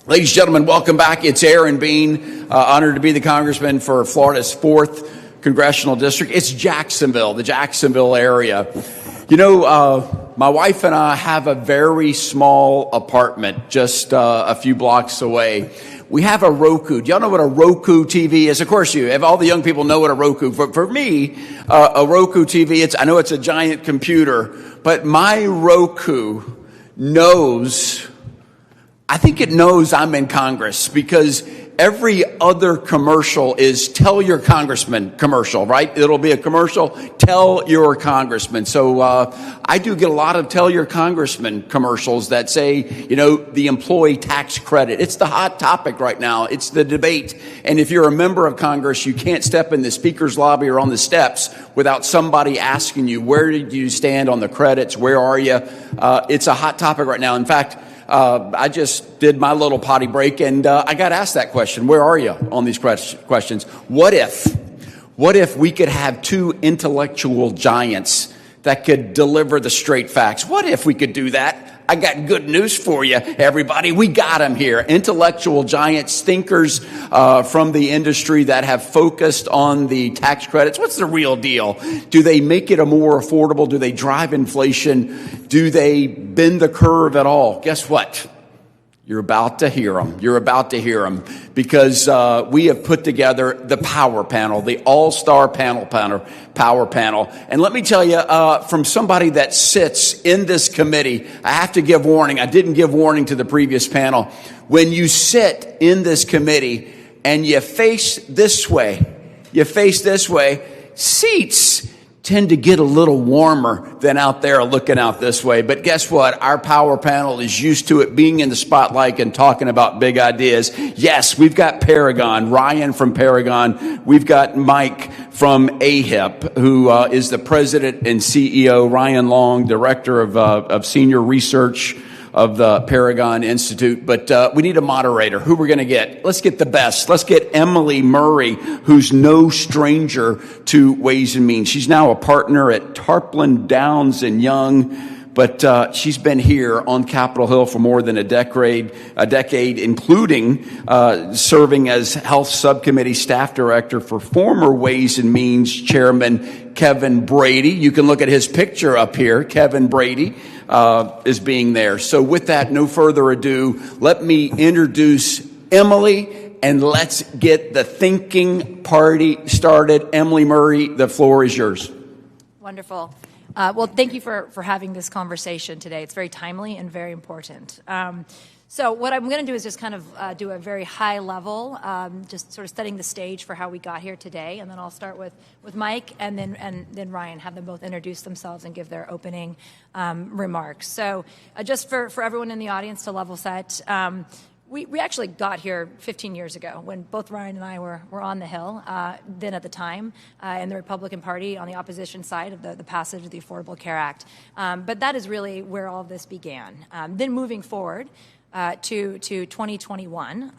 Ladies and gentlemen, welcome back. It's Aaron Bean, honored to be the congressman for Florida's 4th congressional district. It's Jacksonville, the Jacksonville area. You know, my wife and I have a very small apartment just a few blocks away. We have a Roku. Do y'all know what a Roku TV is? Of course you. If all the young people know what a Roku. For me, a Roku TV, I know it's a giant computer, but my Roku knows, I think it knows I'm in Congress, because every other commercial is tell your congressman commercial, right? It'll be a commercial, tell your congressman. So I do get a lot of tell your congressman commercials that say, you know, the employee tax credit. It's the hot topic right now. It's the debate. And if you're a member of Congress, you can't step in the speaker's lobby or on the steps without somebody asking you, where did you stand on the credits? Where are you? It's a hot topic right now. In fact, I just did my little potty break, and I got asked that question. Where are you on these questions? What if we could have two intellectual giants that could deliver the straight facts? What if we could do that? I got good news for you, everybody. We got them here. Intellectual giants, thinkers from the industry that have focused on the tax credits. What's the real deal? Do they make it a more affordable? Do they drive inflation? Do they bend the curve at all? Guess what? You're about to hear them. You're about to hear them, because we have put together the power panel, the all-star power panel. And let me tell you, from somebody that sits in this committee, I have to give warning. I didn't give warning to the previous panel. When you sit in this committee and you face this way, seats tend to get a little warmer than out there looking out this way. But guess what? Our power panel is used to it being in the spotlight and talking about big ideas. Yes, we've got Paragon, Ryan from Paragon. We've got Mike from AHIP, who is the president and CEO, Ryan Long, director of senior research of the Paragon Institute. But we need a moderator. Who we're going to get? Let's get the best. Let's get Emily Murray, who's no stranger to Ways and Means. She's now a partner at Tarplin, Downs and Young, but she's been here on Capitol Hill for more than a decade, including serving as Health Subcommittee Staff Director for former Ways and Means Chairman Kevin Brady. You can look at his picture up here. Kevin Brady is being there. So with that, no further ado, let me introduce Emily, and let's get the thinking party started. Emily Murray, the floor is yours. Wonderful. Well, thank you for having this conversation today. It's very timely and very important. So what I'm going to do is just kind of do a very high level, just sort of setting the stage for how we got here today, and then I'll start with Mike and then Ryan, have them both introduce themselves and give their opening remarks. So just for everyone in the audience to level set, we actually got here 15 years ago when both Ryan and I were on the Hill, then at the time, in the Republican Party on the opposition side of the passage of the Affordable Care Act. But that is really where all of this began. Then moving forward, to 2021,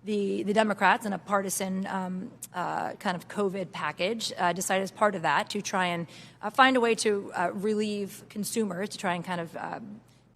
the Democrats, in a partisan kind of COVID package, decided as part of that to try and find a way to relieve consumers, to try and kind of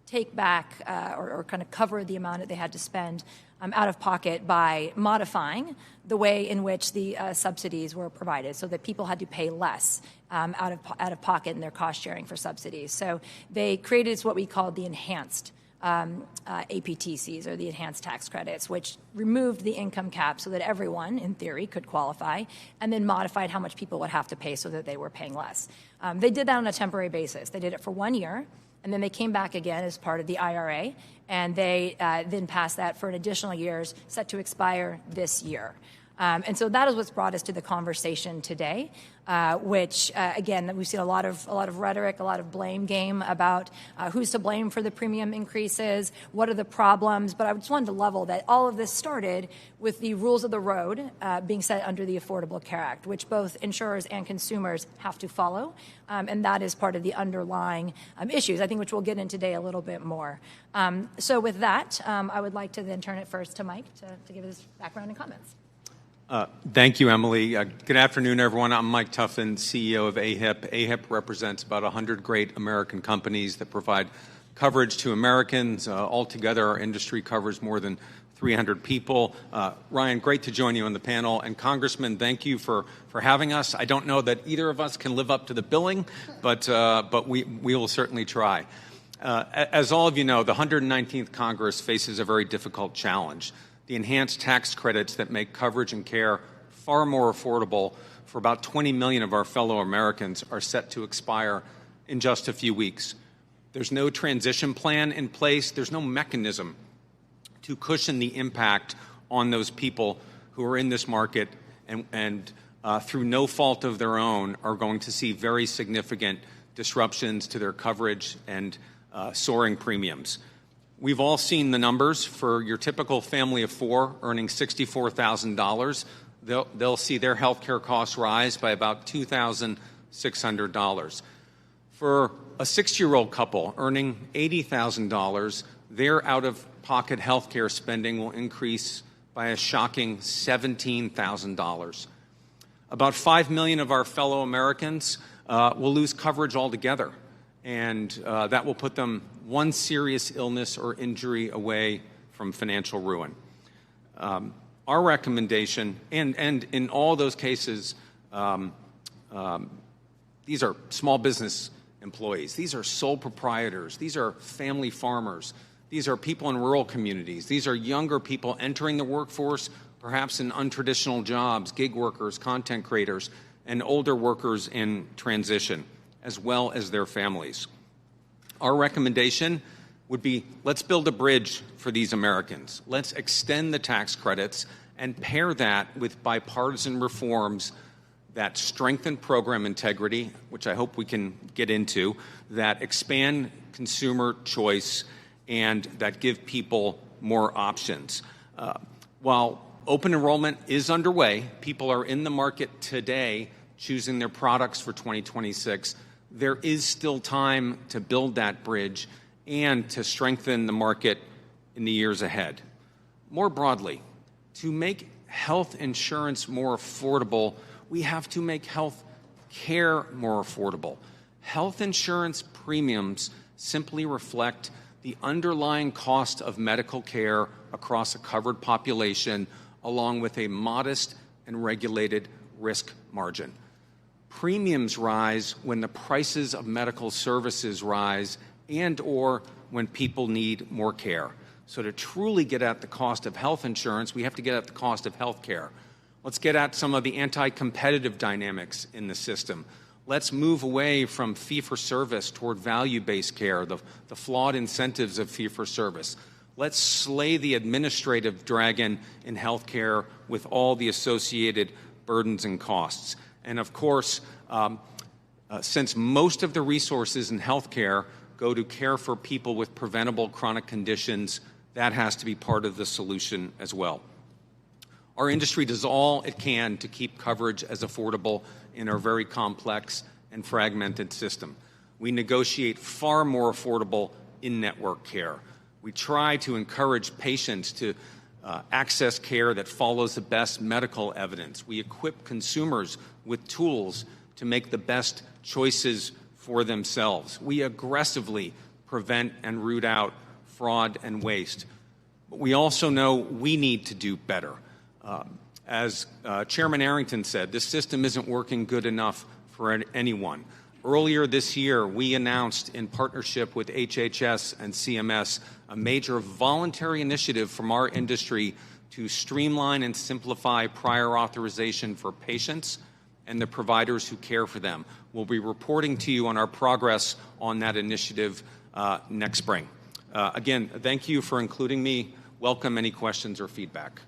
take back or kind of cover the amount that they had to spend out of pocket by modifying the way in which the subsidies were provided, so that people had to pay less out of pocket in their cost sharing for subsidies. So they created what we called the enhanced APTCs, or the enhanced tax credits, which removed the income cap so that everyone, in theory, could qualify, and then modified how much people would have to pay so that they were paying less. They did that on a temporary basis. They did it for 1 year, and then they came back again as part of the IRA, and they then passed that for an additional years, set to expire this year. And so that is what's brought us to the conversation today, which, again, we've seen a lot of rhetoric, a lot of blame game about who's to blame for the premium increases, what are the problems. But I just wanted to level that all of this started with the rules of the road being set under the Affordable Care Act, which both insurers and consumers have to follow. And that is part of the underlying issues, I think, which we'll get into today a little bit more. So with that, I would like to then turn it first to Mike to give his background and comments. Thank you, Emily. Good afternoon, everyone. I'm Mike Tuffin, CEO of AHIP. AHIP represents about 100 great American companies that provide coverage to Americans. Altogether, our industry covers more than 300 people. Ryan, great to join you on the panel. And Congressman, thank you for having us. I don't know that either of us can live up to the billing, but we will certainly try. As all of you know, the 119th Congress faces a very difficult challenge. The enhanced tax credits that make coverage and care far more affordable for about 20 million of our fellow Americans are set to expire in just a few weeks. There's no transition plan in place. There's no mechanism to cushion the impact on those people who are in this market and through no fault of their own, are going to see very significant disruptions to their coverage and soaring premiums. We've all seen the numbers. For your typical family of four earning $64,000, they'll see their health care costs rise by about $2,600. For a 6-year-old couple earning $80,000, their out-of-pocket health care spending will increase by a shocking $17,000. About 5 million of our fellow Americans will lose coverage altogether, and that will put them one serious illness or injury away from financial ruin. Our recommendation, and in all those cases, these are small business employees. These are sole proprietors. These are family farmers. These are people in rural communities. These are younger people entering the workforce, perhaps in untraditional jobs, gig workers, content creators, and older workers in transition, as well as their families. Our recommendation would be, let's build a bridge for these Americans. Let's extend the tax credits and pair that with bipartisan reforms that strengthen program integrity, which I hope we can get into, that expand consumer choice, and that give people more options. While open enrollment is underway, people are in the market today choosing their products for 2026, there is still time to build that bridge and to strengthen the market in the years ahead. More broadly, to make health insurance more affordable, we have to make health care more affordable. Health insurance premiums simply reflect the underlying cost of medical care across a covered population, along with a modest and regulated risk margin. Premiums rise when the prices of medical services rise and or when people need more care. So to truly get at the cost of health insurance, we have to get at the cost of health care. Let's get at some of the anti-competitive dynamics in the system. Let's move away from fee-for-service toward value-based care, the flawed incentives of fee-for-service. Let's slay the administrative dragon in health care with all the associated burdens and costs. And of course, since most of the resources in health care go to care for people with preventable chronic conditions, that has to be part of the solution as well. Our industry does all it can to keep coverage as affordable in our very complex and fragmented system. We negotiate far more affordable in-network care. We try to encourage patients to access care that follows the best medical evidence. We equip consumers with tools to make the best choices for themselves. We aggressively prevent and root out fraud and waste. But we also know we need to do better. As Chairman Arrington said, this system isn't working good enough for anyone. Earlier this year, we announced in partnership with HHS and CMS a major voluntary initiative from our industry to streamline and simplify prior authorization for patients and the providers who care for them. We'll be reporting to you on our progress on that initiative next spring. Again, thank you for including me. Welcome any questions or feedback.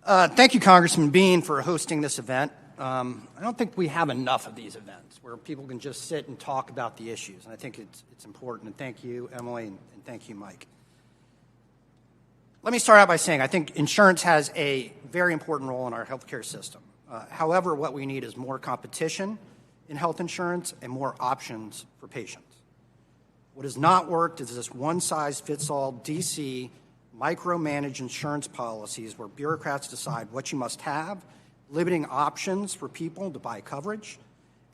Thank you, Congressman Bean, for hosting this event. I don't think we have enough of these events where people can just sit and talk about the issues, and I think it's important. And thank you, Emily, and thank you, Mike. Let me start out by saying I think insurance has a very important role in our healthcare system. However, what we need is more competition in health insurance and more options for patients. What has not worked is this one-size-fits-all DC micromanage insurance policies where bureaucrats decide what you must have, limiting options for people to buy coverage,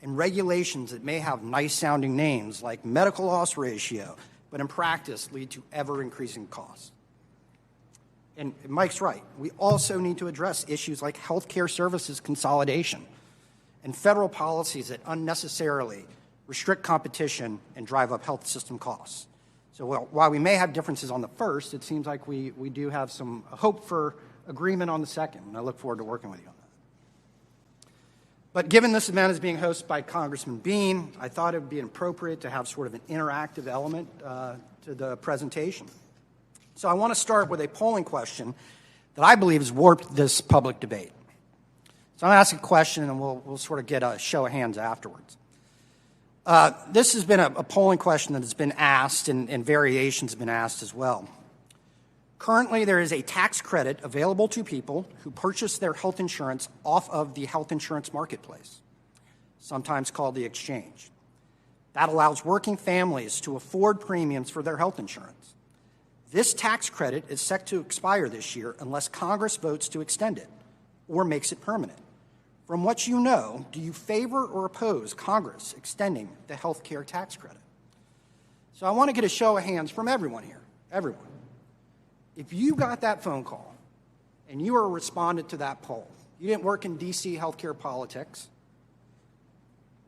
and regulations that may have nice-sounding names like medical loss ratio, but in practice lead to ever-increasing costs. And Mike's right. We also need to address issues like healthcare services consolidation and federal policies that unnecessarily restrict competition and drive up health system costs. So while we may have differences on the first, it seems like we do have some hope for agreement on the second, and I look forward to working with you on that. But given this event is being hosted by Congressman Bean, I thought it would be appropriate to have sort of an interactive element to the presentation. So I want to start with a polling question that I believe has warped this public debate. So I'm going to ask a question, and we'll sort of get a show of hands afterwards. This has been a polling question that has been asked, and variations have been asked as well. Currently, there is a tax credit available to people who purchase their health insurance off of the health insurance marketplace, sometimes called the exchange. That allows working families to afford premiums for their health insurance. This tax credit is set to expire this year unless Congress votes to extend it or makes it permanent. From what you know, do you favor or oppose Congress extending the health care tax credit? So I want to get a show of hands from everyone here, everyone. If you got that phone call and you were a respondent to that poll, you didn't work in D.C. healthcare politics,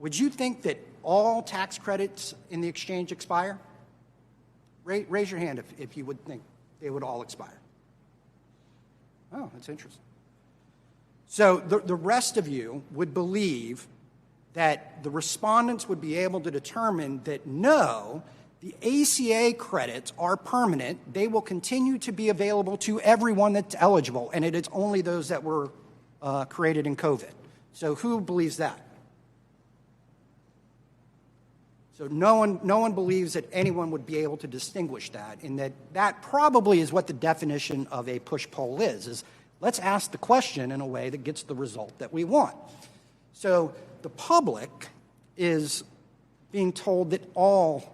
would you think that all tax credits in the exchange expire? Raise your hand if you would think they would all expire. Oh, that's interesting. So the rest of you would believe that the respondents would be able to determine that no, the ACA credits are permanent. They will continue to be available to everyone that's eligible, and it is only those that were created in COVID. So who believes that? So no one believes that anyone would be able to distinguish that, and that probably is what the definition of a push poll is let's ask the question in a way that gets the result that we want. So the public is being told that all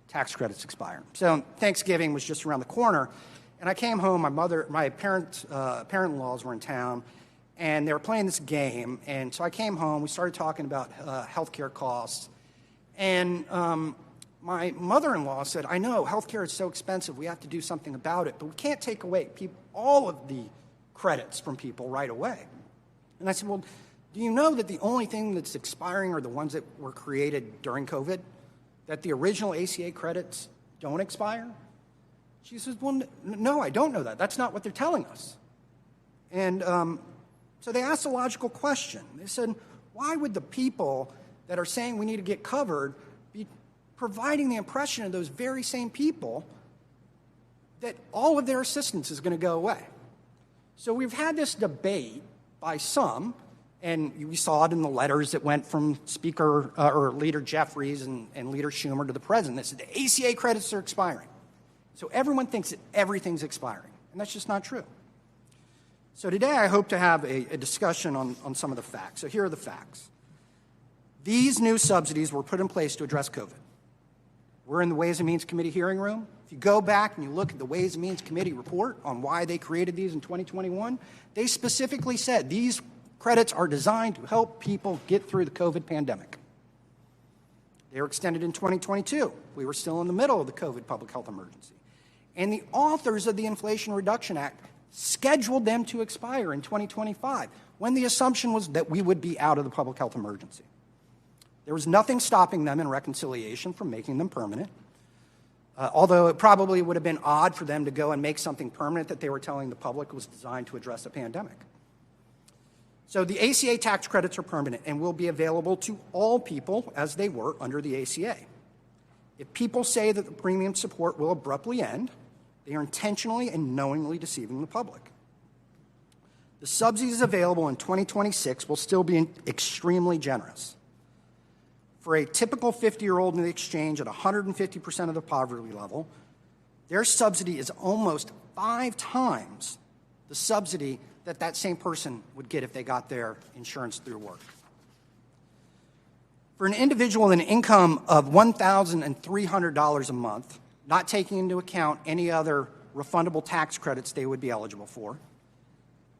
tax credits expire. So Thanksgiving was just around the corner, and I came home. My parent-in-laws were in town, and they were playing this game. And so I came home. We started talking about healthcare costs. And my mother-in-law said, I know, healthcare is so expensive, we have to do something about it, but we can't take away all of the credits from people right away. And I said, well, do you know that the only thing that's expiring are the ones that were created during COVID? That the original ACA credits don't expire? She says, well, no, I don't know that. That's not what they're telling us. And so they asked a logical question. They said, why would the people that are saying we need to get covered be providing the impression of those very same people that all of their assistance is going to go away? So we've had this debate by some, and we saw it in the letters that went from Speaker or Leader Jeffries and Leader Schumer to the President that said the ACA credits are expiring. So everyone thinks that everything's expiring, and that's just not true. So today I hope to have a discussion on some of the facts. So here are the facts. These new subsidies were put in place to address COVID. We're in the Ways and Means Committee hearing room. If you go back and you look at the Ways and Means Committee report on why they created these in 2021, they specifically said these credits are designed to help people get through the COVID pandemic. They were extended in 2022. We were still in the middle of the COVID public health emergency. And the authors of the Inflation Reduction Act scheduled them to expire in 2025 when the assumption was that we would be out of the public health emergency. There was nothing stopping them in reconciliation from making them permanent, although it probably would have been odd for them to go and make something permanent that they were telling the public was designed to address a pandemic. So the ACA tax credits are permanent and will be available to all people as they were under the ACA. If people say that the premium support will abruptly end, they are intentionally and knowingly deceiving the public. The subsidies available in 2026 will still be extremely generous. For a typical 50-year-old in the exchange at 150% of the poverty level, their subsidy is almost 5 times the subsidy that same person would get if they got their insurance through work. For an individual with an income of $1,300 a month, not taking into account any other refundable tax credits they would be eligible for,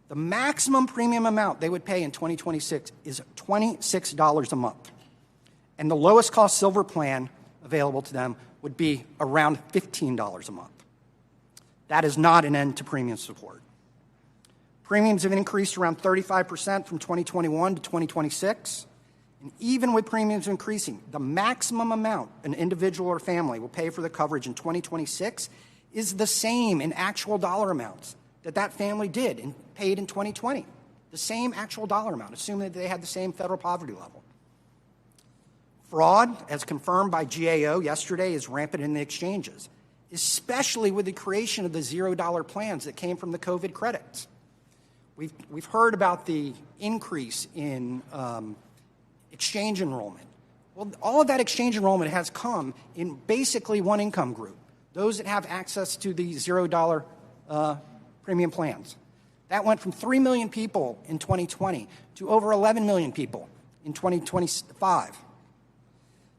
the maximum premium amount they would pay in 2026 is $26 a month. And the lowest cost silver plan available to them would be around $15 a month. That is not an end to premium support. Premiums have increased around 35% from 2021 to 2026. And even with premiums increasing, the maximum amount an individual or family will pay for the coverage in 2026 is the same in actual dollar amounts that family did and paid in 2020. The same actual dollar amount, assuming that they had the same federal poverty level. Fraud, as confirmed by GAO yesterday, is rampant in the exchanges, especially with the creation of the $0 plans that came from the COVID credits. We've heard about the increase in exchange enrollment. Well, all of that exchange enrollment has come in basically one income group, those that have access to the $0 premium plans. That went from 3 million people in 2020 to over 11 million people in 2025.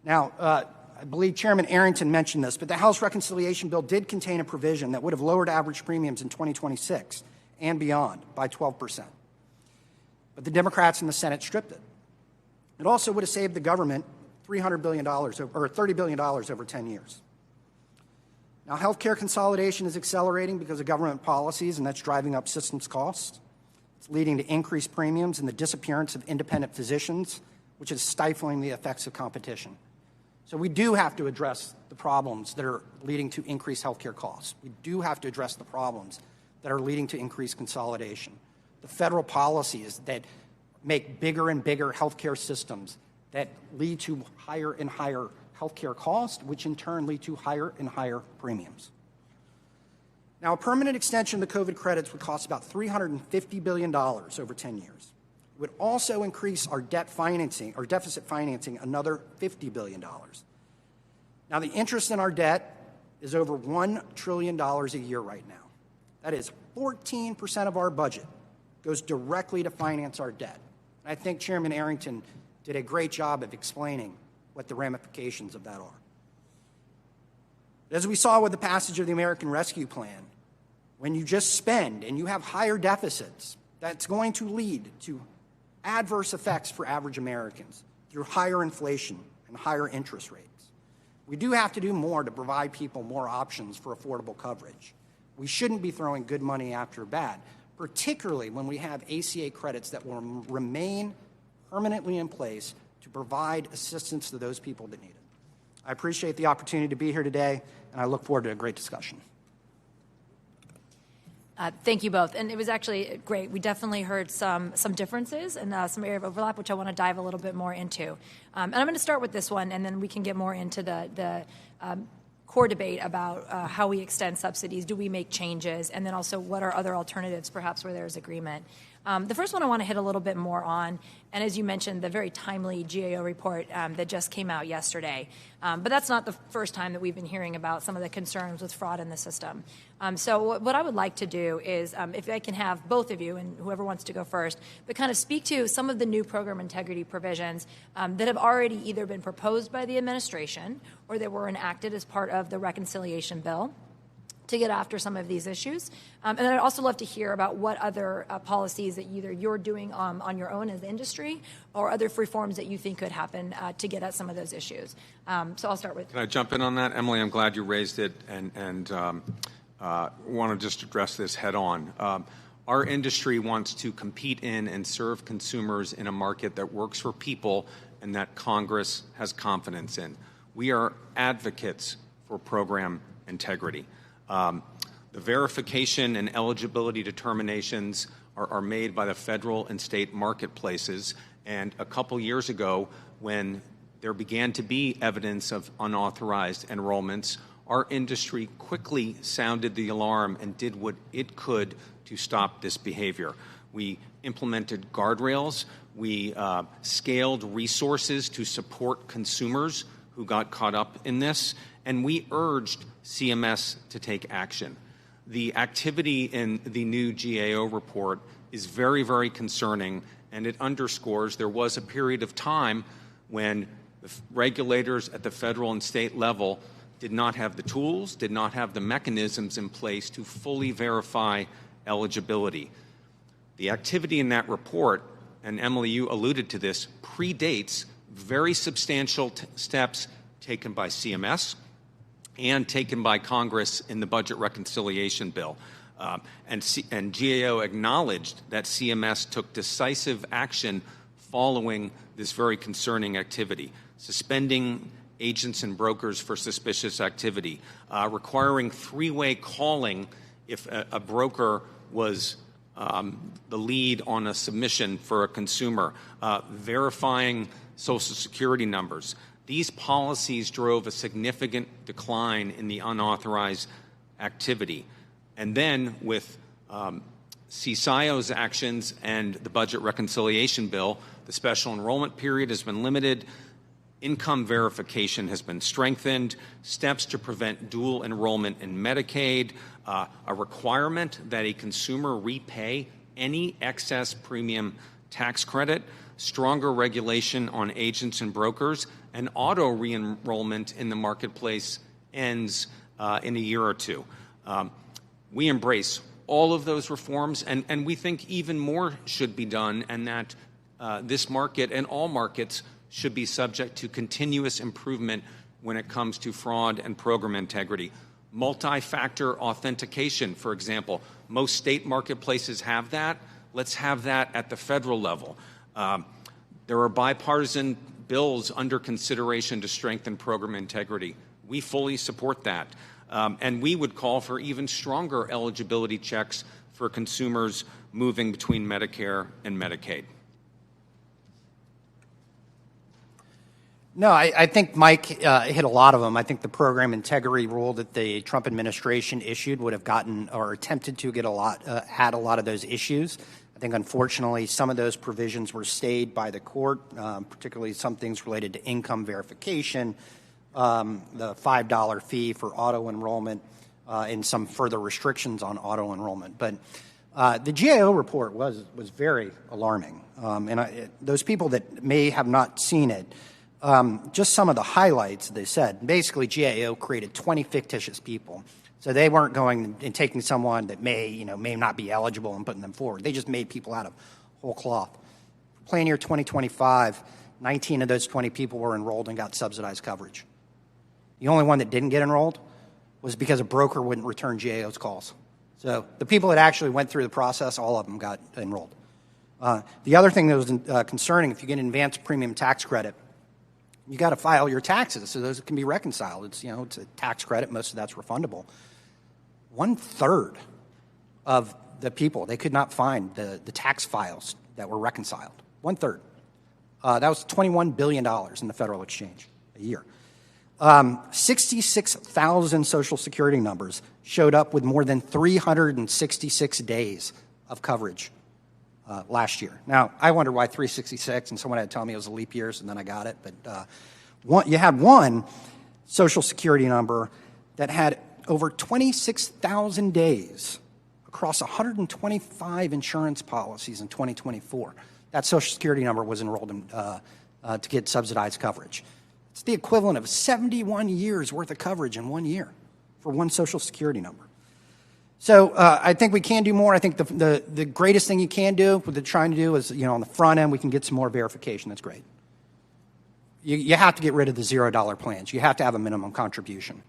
Now, I believe Chairman Arrington mentioned this, but the House Reconciliation Bill did contain a provision that would have lowered average premiums in 2026 and beyond by 12%. But the Democrats in the Senate stripped it. It also would have saved the government $30 billion over 10 years. Now, healthcare consolidation is accelerating because of government policies, and that's driving up systems costs. It's leading to increased premiums and the disappearance of independent physicians, which is stifling the effects of competition. So we do have to address the problems that are leading to increased healthcare costs. We do have to address the problems that are leading to increased consolidation. The federal policies that make bigger and bigger healthcare systems that lead to higher and higher healthcare costs, which in turn lead to higher and higher premiums. Now, a permanent extension of the COVID credits would cost about $350 billion over 10 years. It would also increase our debt financing, or deficit financing, another $50 billion. Now, the interest in our debt is over $1 trillion a year right now. That is 14% of our budget goes directly to finance our debt. And I think Chairman Arrington did a great job of explaining what the ramifications of that are. As we saw with the passage of the American Rescue Plan, when you just spend and you have higher deficits, that's going to lead to adverse effects for average Americans through higher inflation and higher interest rates. We do have to do more to provide people more options for affordable coverage. We shouldn't be throwing good money after bad, particularly when we have ACA credits that will remain permanently in place to provide assistance to those people that need it. I appreciate the opportunity to be here today, and I look forward to a great discussion. Thank you both. And it was actually great. We definitely heard some differences and some area of overlap, which I want to dive a little bit more into. And I'm going to start with this one, and then we can get more into the core debate about how we extend subsidies, do we make changes, and then also what are other alternatives, perhaps where there's agreement. The first one I want to hit a little bit more on, and as you mentioned, the very timely GAO report that just came out yesterday. But that's not the first time that we've been hearing about some of the concerns with fraud in the system. So what I would like to do is, if I can have both of you, and whoever wants to go first, but kind of speak to some of the new program integrity provisions that have already either been proposed by the administration or that were enacted as part of the reconciliation bill to get after some of these issues. And I'd also love to hear about what other policies that either you're doing on your own as the industry or other reforms that you think could happen to get at some of those issues. So I'll start with... Can I jump in on that? Emily, I'm glad you raised it and want to just address this head on. Our industry wants to compete in and serve consumers in a market that works for people and that Congress has confidence in. We are advocates for program integrity. The verification and eligibility determinations are made by the federal and state marketplaces. And a couple years ago, when there began to be evidence of unauthorized enrollments, our industry quickly sounded the alarm and did what it could to stop this behavior. We implemented guardrails. We scaled resources to support consumers who got caught up in this. And we urged CMS to take action. The activity in the new GAO report is very, very concerning, and it underscores there was a period of time when the regulators at the federal and state level did not have the tools, did not have the mechanisms in place to fully verify eligibility. The activity in that report, and Emily, you alluded to this, predates very substantial steps taken by CMS and taken by Congress in the budget reconciliation bill. And GAO acknowledged that CMS took decisive action following this very concerning activity, suspending agents and brokers for suspicious activity, requiring three-way calling if a broker was the lead on a submission for a consumer, verifying Social Security numbers. These policies drove a significant decline in the unauthorized activity. And then with CSIO's actions and the budget reconciliation bill, the special enrollment period has been limited, income verification has been strengthened, steps to prevent dual enrollment in Medicaid, a requirement that a consumer repay any excess premium tax credit, stronger regulation on agents and brokers, and auto re-enrollment in the marketplace ends in a year or two. We embrace all of those reforms, and we think even more should be done, and that this market and all markets should be subject to continuous improvement when it comes to fraud and program integrity. Multi-factor authentication, for example. Most state marketplaces have that. Let's have that at the federal level. There are bipartisan bills under consideration to strengthen program integrity. We fully support that. And we would call for even stronger eligibility checks for consumers moving between Medicare and Medicaid. No, I think Mike hit a lot of them. I think the program integrity rule that the Trump administration issued would have gotten or attempted to get at a lot of those issues. I think, unfortunately, some of those provisions were stayed by the court, particularly some things related to income verification, the $5 fee for auto enrollment, and some further restrictions on auto enrollment. But the GAO report was very alarming. Those people that may have not seen it, just some of the highlights they said. Basically, GAO created 20 fictitious people. So they weren't going and taking someone that may not be eligible and putting them forward. They just made people out of whole cloth. Plan year 2025, 19 of those 20 people were enrolled and got subsidized coverage. The only one that didn't get enrolled was because a broker wouldn't return GAO's calls. So the people that actually went through the process, all of them got enrolled. The other thing that was concerning, if you get an advanced premium tax credit, you got to file your taxes so those can be reconciled. It's a tax credit. Most of that's refundable. 1/3 of the people, they could not find the tax files that were reconciled. 1/3. That was $21 billion in the federal exchange a year. 66,000 Social Security numbers showed up with more than 366 days of coverage last year. Now, I wonder why 366, and someone had to tell me it was a leap year, and then I got it. But you had one Social Security number that had over 26,000 days across 125 insurance policies in 2024. That Social Security number was enrolled in, to get subsidized coverage. It's the equivalent of 71 years worth of coverage in 1 year for one Social Security number. So I think we can do more. I think the greatest thing you can do, what they're trying to do is, on the front end, we can get some more verification. That's great. You have to get rid of the $0 plans. You have to have a minimum contribution.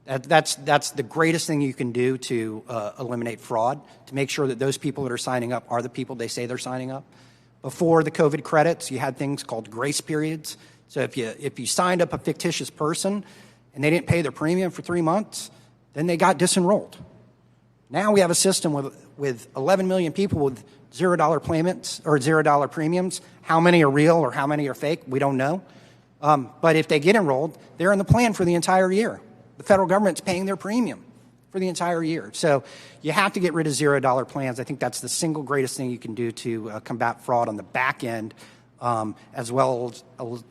That's the greatest thing you can do to eliminate fraud, to make sure that those people that are signing up are the people they say they're signing up. Before the COVID credits, you had things called grace periods. So if you signed up a fictitious person and they didn't pay their premium for 3 months, then they got disenrolled. Now we have a system with 11 million people with $0 payments or $0 premiums. How many are real or how many are fake, we don't know. But if they get enrolled, they're in the plan for the entire year. The federal government's paying their premium for the entire year. So you have to get rid of $0 plans. I think that's the single greatest thing you can do to combat fraud on the back end, as well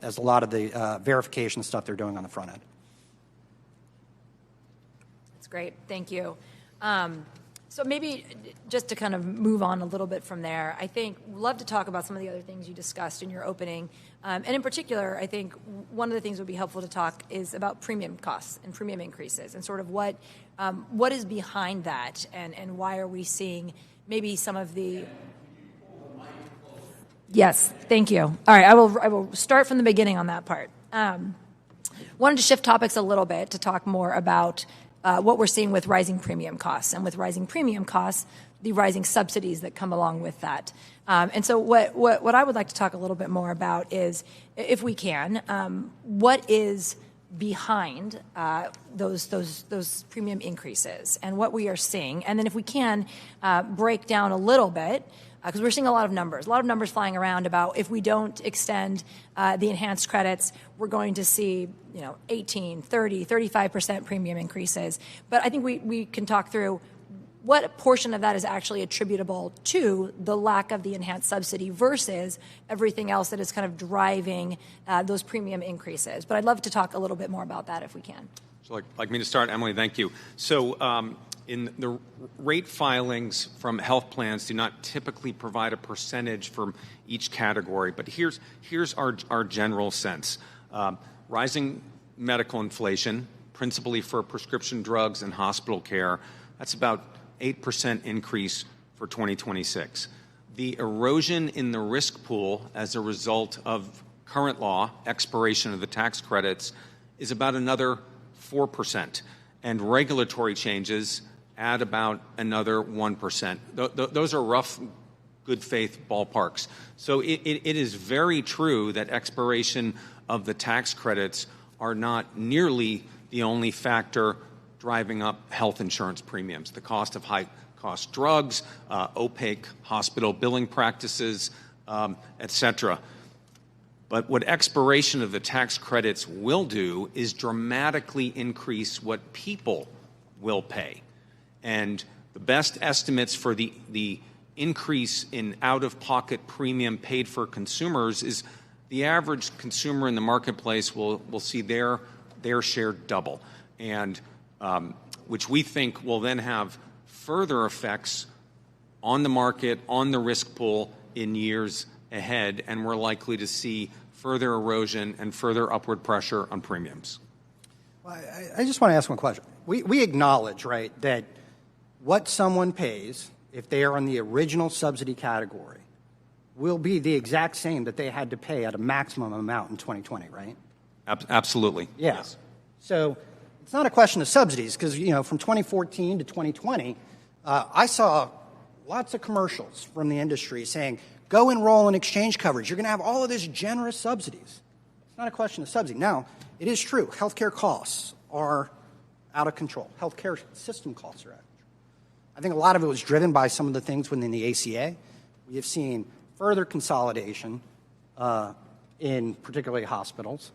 as a lot of the verification stuff they're doing on the front end. That's great. Thank you. So maybe just to kind of move on a little bit from there, I think we'd love to talk about some of the other things you discussed in your opening. And in particular, I think one of the things that would be helpful to talk is about premium costs and premium increases and sort of what is behind that and why are we seeing maybe some of the... Yes, thank you. All right, I will start from the beginning on that part. Wanted to shift topics a little bit to talk more about what we're seeing with rising premium costs, and with rising premium costs, the rising subsidies that come along with that. And so what I would like to talk a little bit more about is, if we can, what is behind those premium increases and what we are seeing. And then if we can break down a little bit, because we're seeing a lot of numbers flying around about if we don't extend the enhanced credits, we're going to see 18, 30, 35% premium increases. But I think we can talk through what portion of that is actually attributable to the lack of the enhanced subsidy versus everything else that is kind of driving those premium increases. But I'd love to talk a little bit more about that if we can. So like me to start, Emily, thank you. So in the rate filings from health plans do not typically provide a percentage for each category, but here's our general sense. Rising medical inflation, principally for prescription drugs and hospital care, that's about 8% increase for 2026. The erosion in the risk pool as a result of current law, expiration of the tax credits, is about another 4%, and regulatory changes add about another 1%. Those are rough, good faith ballparks. So it is very true that expiration of the tax credits are not nearly the only factor driving up health insurance premiums. The cost of high-cost drugs, opaque hospital billing practices, et cetera. But what expiration of the tax credits will do is dramatically increase what people will pay. And the best estimates for the increase in out-of-pocket premium paid for consumers is the average consumer in the marketplace will see their share double, and which we think will then have further effects on the market, on the risk pool in years ahead, and we're likely to see further erosion and further upward pressure on premiums. Well, I just want to ask one question. We acknowledge, right, that what someone pays if they are in the original subsidy category will be the exact same that they had to pay at a maximum amount in 2020, right? Absolutely. Yeah. Yes. So it's not a question of subsidies because, from 2014 to 2020, I saw lots of commercials from the industry saying, go enroll in exchange coverage. You're going to have all of this generous subsidies. It's not a question of subsidy. Now, it is true. Healthcare costs are out of control. Healthcare system costs are out of control. I think a lot of it was driven by some of the things within the ACA. We have seen further consolidation in particularly hospitals.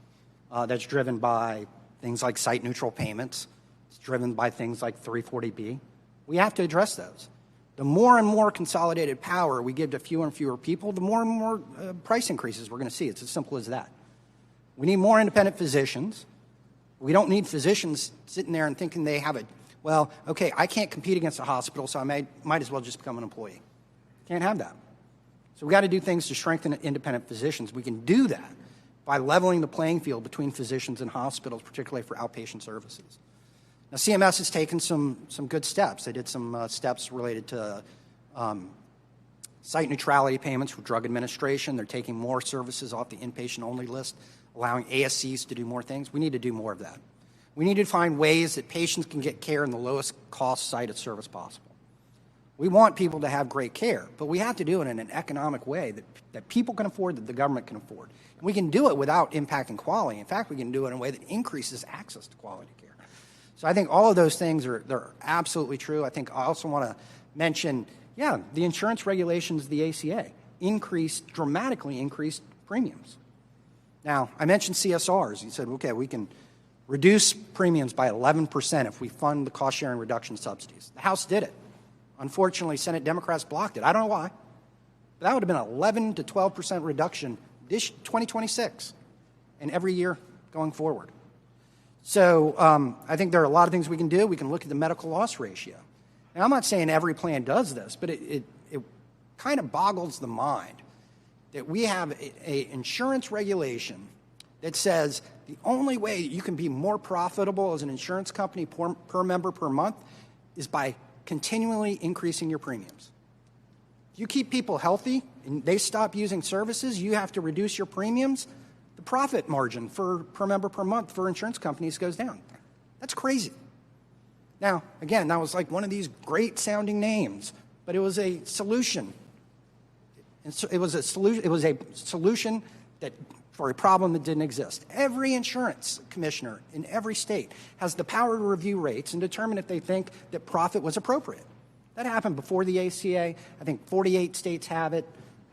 That's driven by things like site-neutral payments. It's driven by things like 340B. We have to address those. The more and more consolidated power we give to fewer and fewer people, the more and more price increases we're going to see. It's as simple as that. We need more independent physicians. We don't need physicians sitting there and thinking they have okay, I can't compete against a hospital, so I might as well just become an employee. Can't have that. So we've got to do things to strengthen independent physicians. We can do that by leveling the playing field between physicians and hospitals, particularly for outpatient services. Now, CMS has taken some good steps. They did some steps related to site neutrality payments for drug administration. They're taking more services off the inpatient-only list, allowing ASCs to do more things. We need to do more of that. We need to find ways that patients can get care in the lowest cost site of service possible. We want people to have great care, but we have to do it in an economic way that people can afford, that the government can afford. And we can do it without impacting quality. In fact, we can do it in a way that increases access to quality care. So I think all of those things they're absolutely true. I think I also want to mention, the insurance regulations of the ACA dramatically increased premiums. Now, I mentioned CSRs. You said, okay, we can reduce premiums by 11% if we fund the cost-sharing reduction subsidies. The House did it. Unfortunately, Senate Democrats blocked it. I don't know why. But that would have been an 11 to 12% reduction this 2026 and every year going forward. So I think there are a lot of things we can do. We can look at the medical loss ratio. Now, I'm not saying every plan does this, but it kind of boggles the mind that we have an insurance regulation that says the only way you can be more profitable as an insurance company per member per month is by continually increasing your premiums. If you keep people healthy, and they stop using services, you have to reduce your premiums, the profit margin per member per month for insurance companies goes down. That's crazy. Now, again, that was like one of these great sounding names, but it was a solution. It was a solution that for a problem that didn't exist. Every insurance commissioner in every state has the power to review rates and determine if they think that profit was appropriate. That happened before the ACA. I think 48 states have it.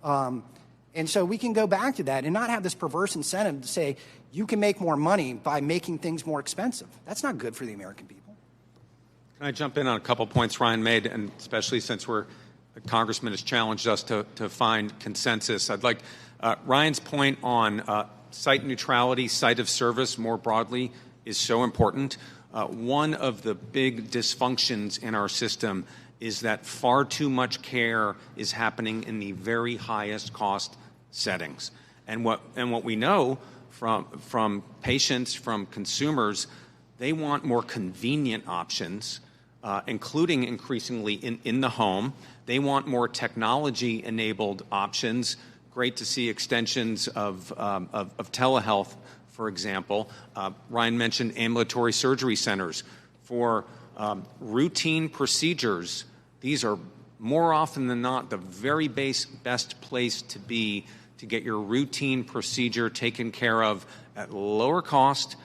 And so we can go back to that and not have this perverse incentive to say you can make more money by making things more expensive. That's not good for the American people. Can I jump in on a couple points Ryan made, and especially since the Congressman has challenged us to find consensus. I'd like Ryan's point on site neutrality, site of service more broadly is so important. One of the big dysfunctions in our system is that far too much care is happening in the very highest cost settings. And what we know from patients, from consumers, they want more convenient options, including increasingly in the home. They want more technology-enabled options. Great to see extensions of telehealth, for example. Ryan mentioned ambulatory surgery centers. For routine procedures, these are more often than not the very best place to be to get your routine procedure taken care of at lower cost,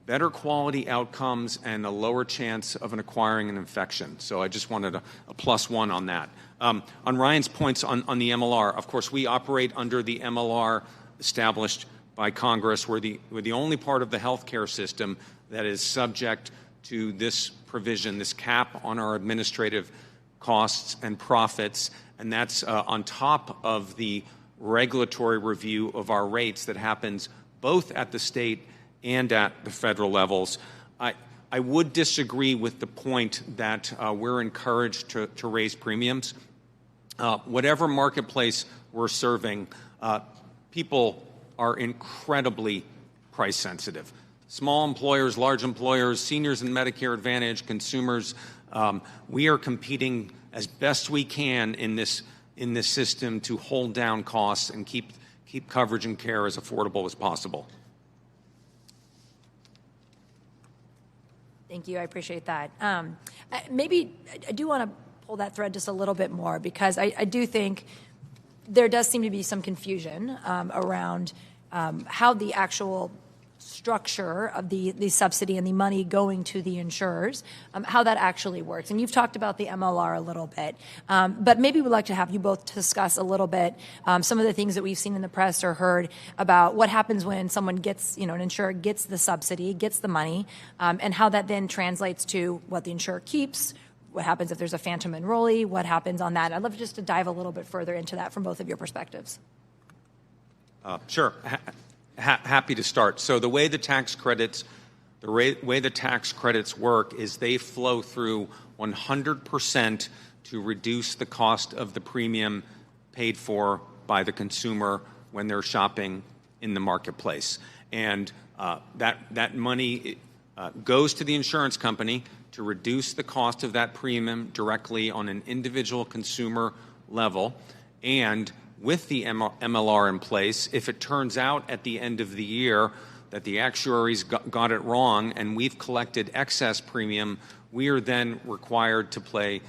better quality outcomes, and a lower chance of acquiring an infection. So I just wanted a +1 on that. On Ryan's points on the MLR, of course, we operate under the MLR established by Congress. We're the only part of the healthcare system that is subject to this provision, this cap on our administrative costs and profits, and that's on top of the regulatory review of our rates that happens both at the state and at the federal levels. I would disagree with the point that we're encouraged to raise premiums. Whatever marketplace we're serving, people are incredibly price sensitive. Small employers, large employers, seniors in Medicare Advantage, consumers, we are competing as best we can in this system to hold down costs and keep coverage and care as affordable as possible. Thank you. I appreciate that. Maybe I do want to pull that thread just a little bit more, because I do think there does seem to be some confusion around how the actual structure of the subsidy and the money going to the insurers, how that actually works. And you've talked about the MLR a little bit, but maybe we'd like to have you both discuss a little bit some of the things that we've seen in the press or heard about what happens when someone gets, an insurer gets the subsidy, gets the money, and how that then translates to what the insurer keeps, what happens if there's a phantom enrollee, what happens on that. I'd love just to dive a little bit further into that from both of your perspectives. Sure. Happy to start. So the way the tax credits work is they flow through 100% to reduce the cost of the premium paid for by the consumer when they're shopping in the marketplace. And that money goes to the insurance company to reduce the cost of that premium directly on an individual consumer level. And with the MLR in place, if it turns out at the end of the year that the actuaries got it wrong and we've collected excess premium, we are then required to pay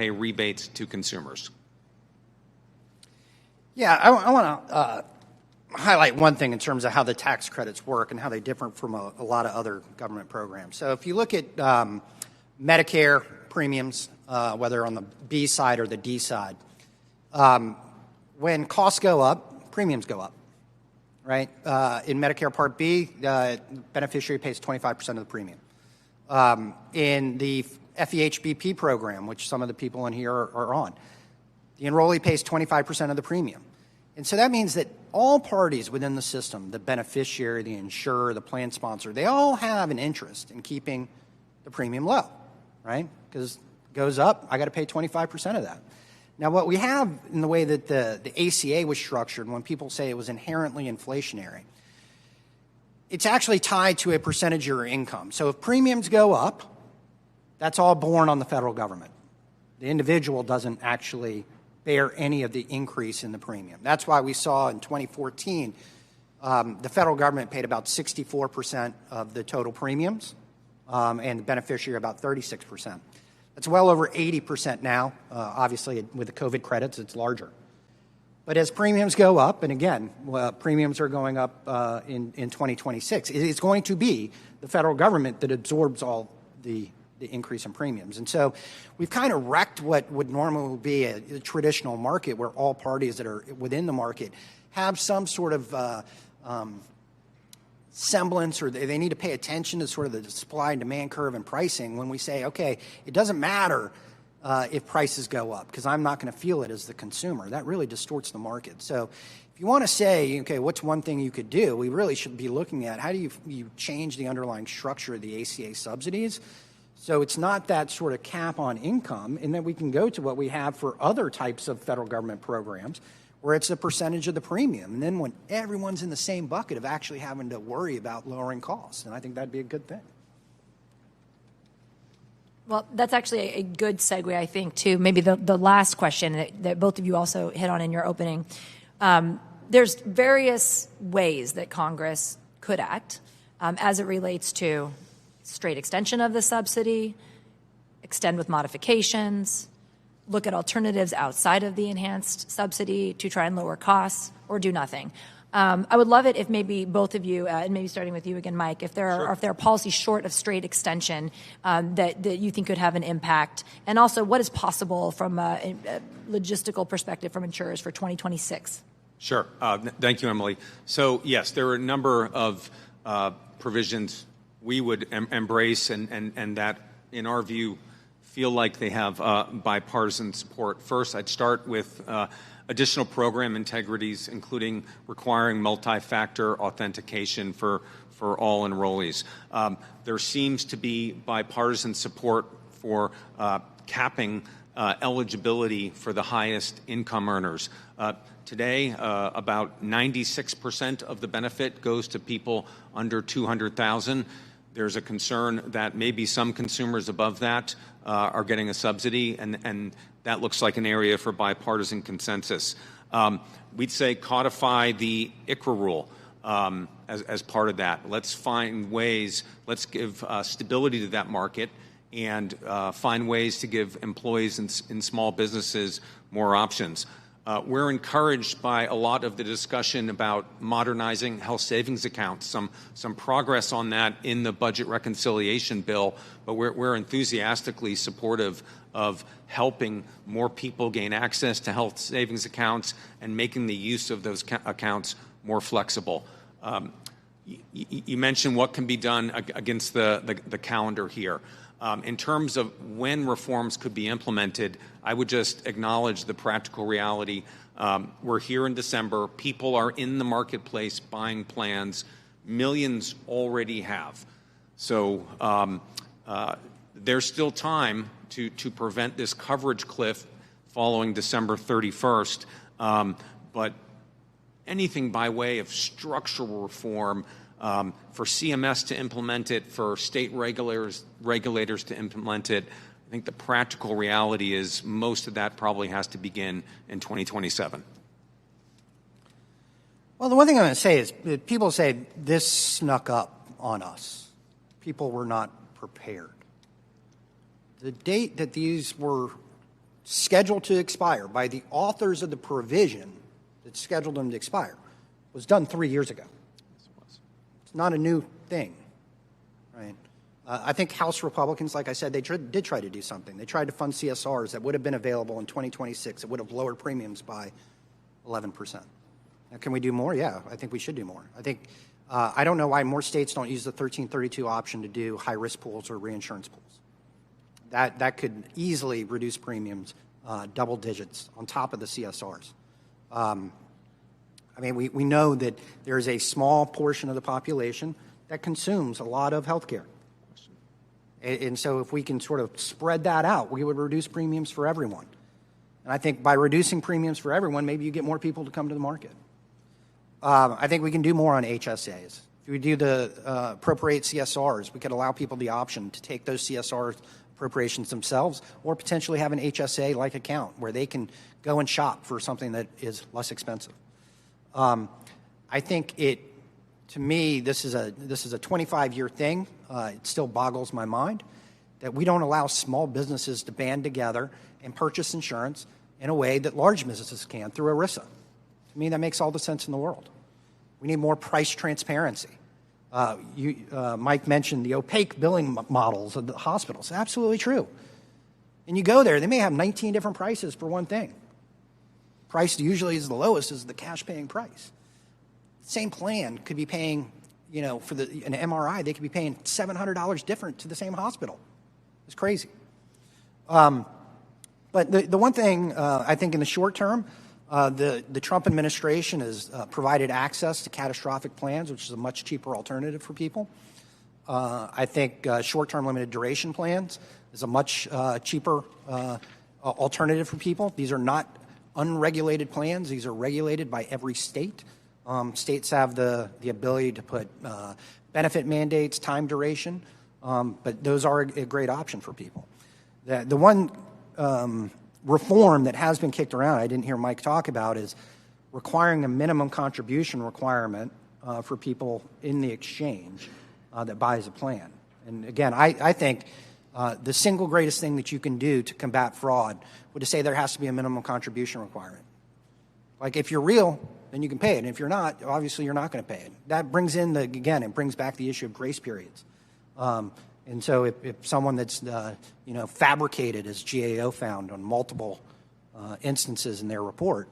rebates to consumers. Yeah, I want to highlight one thing in terms of how the tax credits work and how they differ from a lot of other government programs. So if you look at Medicare premiums, whether on the B side or the D side, when costs go up, premiums go up, right? In Medicare Part B, the beneficiary pays 25% of the premium. In the FEHBP program, which some of the people in here are on, the enrollee pays 25% of the premium. And so that means that all parties within the system, the beneficiary, the insurer, the plan sponsor, they all have an interest in keeping the premium low, right? Because it goes up, I got to pay 25% of that. Now, what we have in the way that the ACA was structured, when people say it was inherently inflationary, it's actually tied to a percentage of your income. So if premiums go up, that's all borne on the federal government. The individual doesn't actually bear any of the increase in the premium. That's why we saw in 2014 the federal government paid about 64% of the total premiums, and the beneficiary about 36%. It's well over 80% now. Obviously, with the COVID credits, it's larger. But as premiums go up, and again, premiums are going up in 2026, it's going to be the federal government that absorbs all the increase in premiums. And so we've kind of wrecked what would normally be a traditional market where all parties that are within the market have some sort of semblance, or they need to pay attention to sort of the supply and demand curve and pricing when we say, okay, it doesn't matter if prices go up because I'm not going to feel it as the consumer. That really distorts the market. So if you want to say, okay, what's one thing you could do, we really should be looking at how do you change the underlying structure of the ACA subsidies so it's not that sort of cap on income, and then we can go to what we have for other types of federal government programs where it's a percentage of the premium. And then when everyone's in the same bucket of actually having to worry about lowering costs, and I think that'd be a good thing. Well, that's actually a good segue, I think, to maybe the last question that both of you also hit on in your opening. There's various ways that Congress could act as it relates to straight extension of the subsidy, extend with modifications, look at alternatives outside of the enhanced subsidy to try and lower costs, or do nothing. I would love it if maybe both of you, and maybe starting with you again, Mike, if there are policies short of straight extension that you think could have an impact, and also what is possible from a logistical perspective from insurers for 2026. Sure. Thank you, Emily. So, yes, there are a number of provisions we would embrace and that, in our view, feel like they have bipartisan support. First, I'd start with additional program integrities, including requiring multi-factor authentication for all enrollees. There seems to be bipartisan support for capping eligibility for the highest income earners. Today, about 96% of the benefit goes to people under $200,000. There's a concern that maybe some consumers above that are getting a subsidy, and that looks like an area for bipartisan consensus. We'd say codify the ICRA rule as part of that. Let's find ways, let's give stability to that market and find ways to give employees in small businesses more options. We're encouraged by a lot of the discussion about modernizing health savings accounts, some progress on that in the budget reconciliation bill, but we're enthusiastically supportive of helping more people gain access to health savings accounts and making the use of those accounts more flexible. You mentioned what can be done against the calendar here. In terms of when reforms could be implemented, I would just acknowledge the practical reality. We're here in December. People are in the marketplace buying plans. Millions already have. So there's still time to prevent this coverage cliff following December 31st. But anything by way of structural reform, for CMS to implement it, for state regulators to implement it, I think the practical reality is most of that probably has to begin in 2027. Well, the one thing I'm going to say is people say this snuck up on us. People were not prepared. The date that these were scheduled to expire by the authors of the provision that scheduled them to expire was done 3 years ago. It's not a new thing, right? I think House Republicans, like I said, they did try to do something. They tried to fund CSRs that would have been available in 2026. It would have lowered premiums by 11%. Now, can we do more? Yeah, I think we should do more. I think I don't know why more states don't use the 1332 option to do high-risk pools or reinsurance pools. That could easily reduce premiums double digits on top of the CSRs. I mean, we know that there is a small portion of the population that consumes a lot of health care. And so if we can sort of spread that out, we would reduce premiums for everyone. And I think by reducing premiums for everyone, maybe you get more people to come to the market. I think we can do more on HSAs. If we do the appropriate CSRs, we could allow people the option to take those CSR appropriations themselves or potentially have an HSA-like account where they can go and shop for something that is less expensive. I think to me, this is a 25-year thing. It still boggles my mind that we don't allow small businesses to band together and purchase insurance in a way that large businesses can through ERISA. To me, that makes all the sense in the world. We need more price transparency. Mike mentioned the opaque billing models of the hospitals. Absolutely true. And you go there, they may have 19 different prices for one thing. Price usually is the lowest is the cash paying price. Same plan could be paying, for an MRI, they could be paying $700 different to the same hospital. It's crazy. But the one thing I think in the short term, the Trump administration has provided access to catastrophic plans, which is a much cheaper alternative for people. I think short-term limited duration plans is a much cheaper alternative for people. These are not unregulated plans. These are regulated by every state. States have the ability to put benefit mandates, time duration, but those are a great option for people. The one reform that has been kicked around, I didn't hear Mike talk about, is requiring a minimum contribution requirement for people in the exchange that buys a plan. And again, I think the single greatest thing that you can do to combat fraud would say there has to be a minimum contribution requirement. Like if you're real, then you can pay it. And if you're not, obviously you're not going to pay it. That brings in it brings back the issue of grace periods. And so if someone that's, fabricated, as GAO found on multiple instances in their report,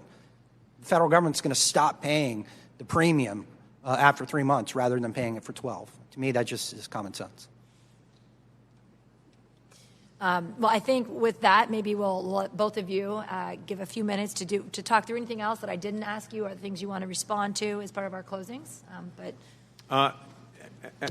the federal government's going to stop paying the premium after 3 months rather than paying it for 12. To me, that just is common sense. Well, I think with that, maybe we'll let both of you give a few minutes to talk through anything else that I didn't ask you or things you want to respond to as part of our closings.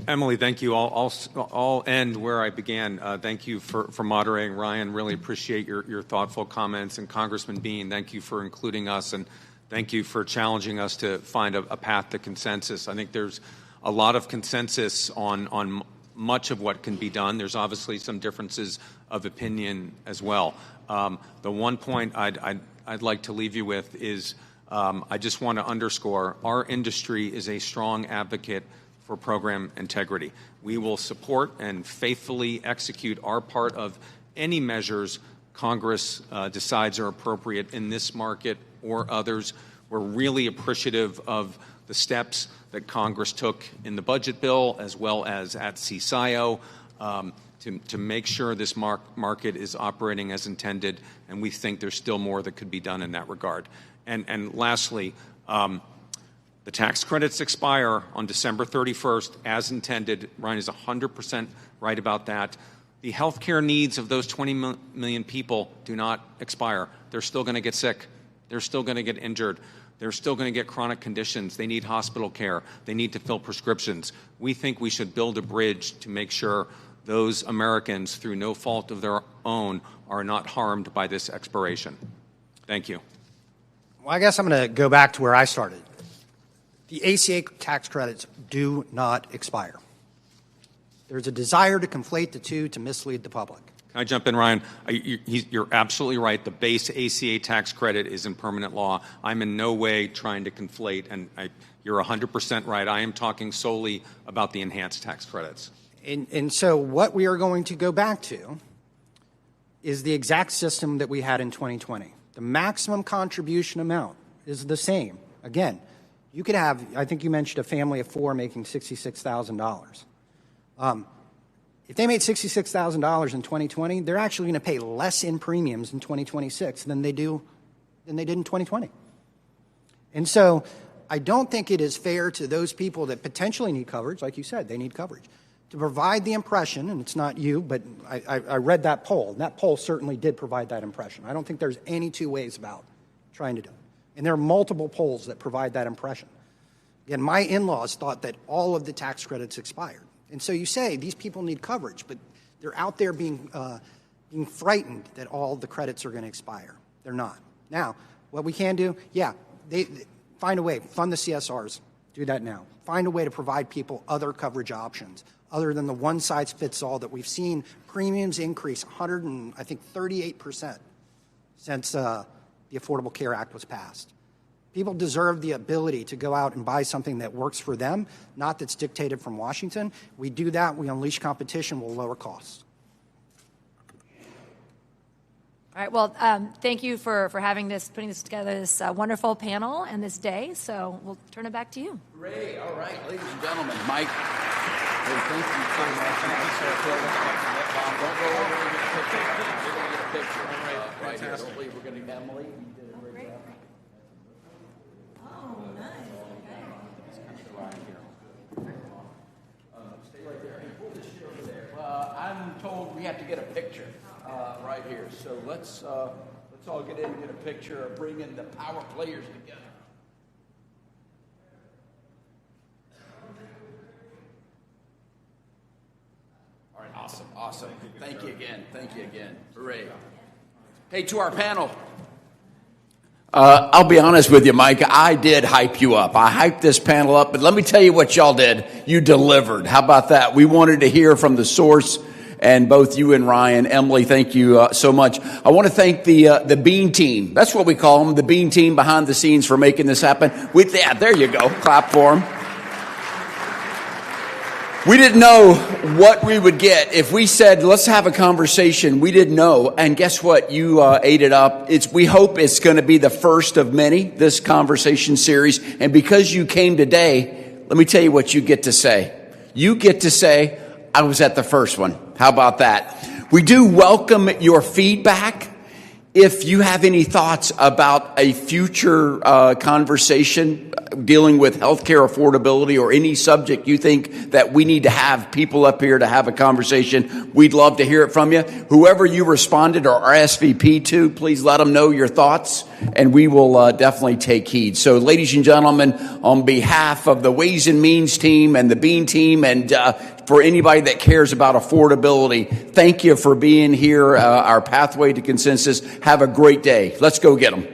Emily, thank you. I'll end where I began. Thank you for moderating, Ryan. Really appreciate your thoughtful comments. And Congressman Bean, thank you for including us, and thank you for challenging us to find a path to consensus. I think there's a lot of consensus on much of what can be done. There's obviously some differences of opinion as well. The one point I'd like to leave you with is I just want to underscore our industry is a strong advocate for program integrity. We will support and faithfully execute our part of any measures Congress decides are appropriate in this market or others. We're really appreciative of the steps that Congress took in the budget bill as well as at CSIO to make sure this market is operating as intended, and we think there's still more that could be done in that regard. And lastly, the tax credits expire on December 31st as intended. Ryan is 100% right about that. The health care needs of those 20 million people do not expire. They're still going to get sick. They're still going to get injured. They're still going to get chronic conditions. They need hospital care. They need to fill prescriptions. We think we should build a bridge to make sure those Americans, through no fault of their own, are not harmed by this expiration. Thank you. Well, I guess I'm going to go back to where I started. The ACA tax credits do not expire. There's a desire to conflate the two to mislead the public. Can I jump in, Ryan? You're absolutely right. The base ACA tax credit is in permanent law. I'm in no way trying to conflate, and you're 100% right. I am talking solely about the enhanced tax credits. And so what we are going to go back to is the exact system that we had in 2020. The maximum contribution amount is the same. Again, you could have, I think you mentioned a family of four making $66,000. If they made $66,000 in 2020, they're actually going to pay less in premiums in 2026 than they did in 2020. And so I don't think it is fair to those people that potentially need coverage, like you said, they need coverage, to provide the impression, and it's not you, but I read that poll, and that poll certainly did provide that impression. I don't think there's any two ways about trying to do it. And there are multiple polls that provide that impression. Again, my in-laws thought that all of the tax credits expired. And so you say these people need coverage, but they're out there being frightened that all the credits are going to expire. They're not. Now, what we can do, they find a way, fund the CSRs. Do that now. Find a way to provide people other coverage options other than the one-size-fits-all that we've seen premiums increase 38% since the Affordable Care Act was passed. People deserve the ability to go out and buy something that works for them, not that's dictated from Washington. We do that, we unleash competition, we'll lower costs. All right. Well, thank you for putting this together, this wonderful panel and this day. So we'll turn it back to you. Great. All right, ladies and gentlemen, Mike. Hey, thank you so much. Thank you, sir. Don't go over and get a picture. We're going to get a picture right here. Don't leave. We're going to get Emily. You did a great job. Oh, nice. Stay right there. Hey, pull this shit over there. I'm told we have to get a picture right here. So let's all get in and get a picture of bringing the power players together. All right, awesome. Thank you again. Hooray. Hey, to our panel. I'll be honest with you, Mike. I did hype you up. I hyped this panel up, but let me tell you what y'all did. You delivered. How about that? We wanted to hear from the source, and both you and Ryan, Emily, thank you so much. I want to thank the Bean team. That's what we call them, the Bean team behind the scenes for making this happen. There you go. Clap for them. We didn't know what we would get. If we said, let's have a conversation, we didn't know. And guess what? You ate it up. We hope it's going to be the first of many, this conversation series. And because you came today, let me tell you what you get to say. You get to say, I was at the first one. How about that? We do welcome your feedback. If you have any thoughts about a future conversation dealing with healthcare affordability or any subject you think that we need to have people up here to have a conversation, we'd love to hear it from you. Whoever you responded or RSVP to, please let them know your thoughts, and we will definitely take heed. So, ladies and gentlemen, on behalf of the Ways and Means team and the Bean team and for anybody that cares about affordability, thank you for being here, our pathway to consensus. Have a great day. Let's go get them.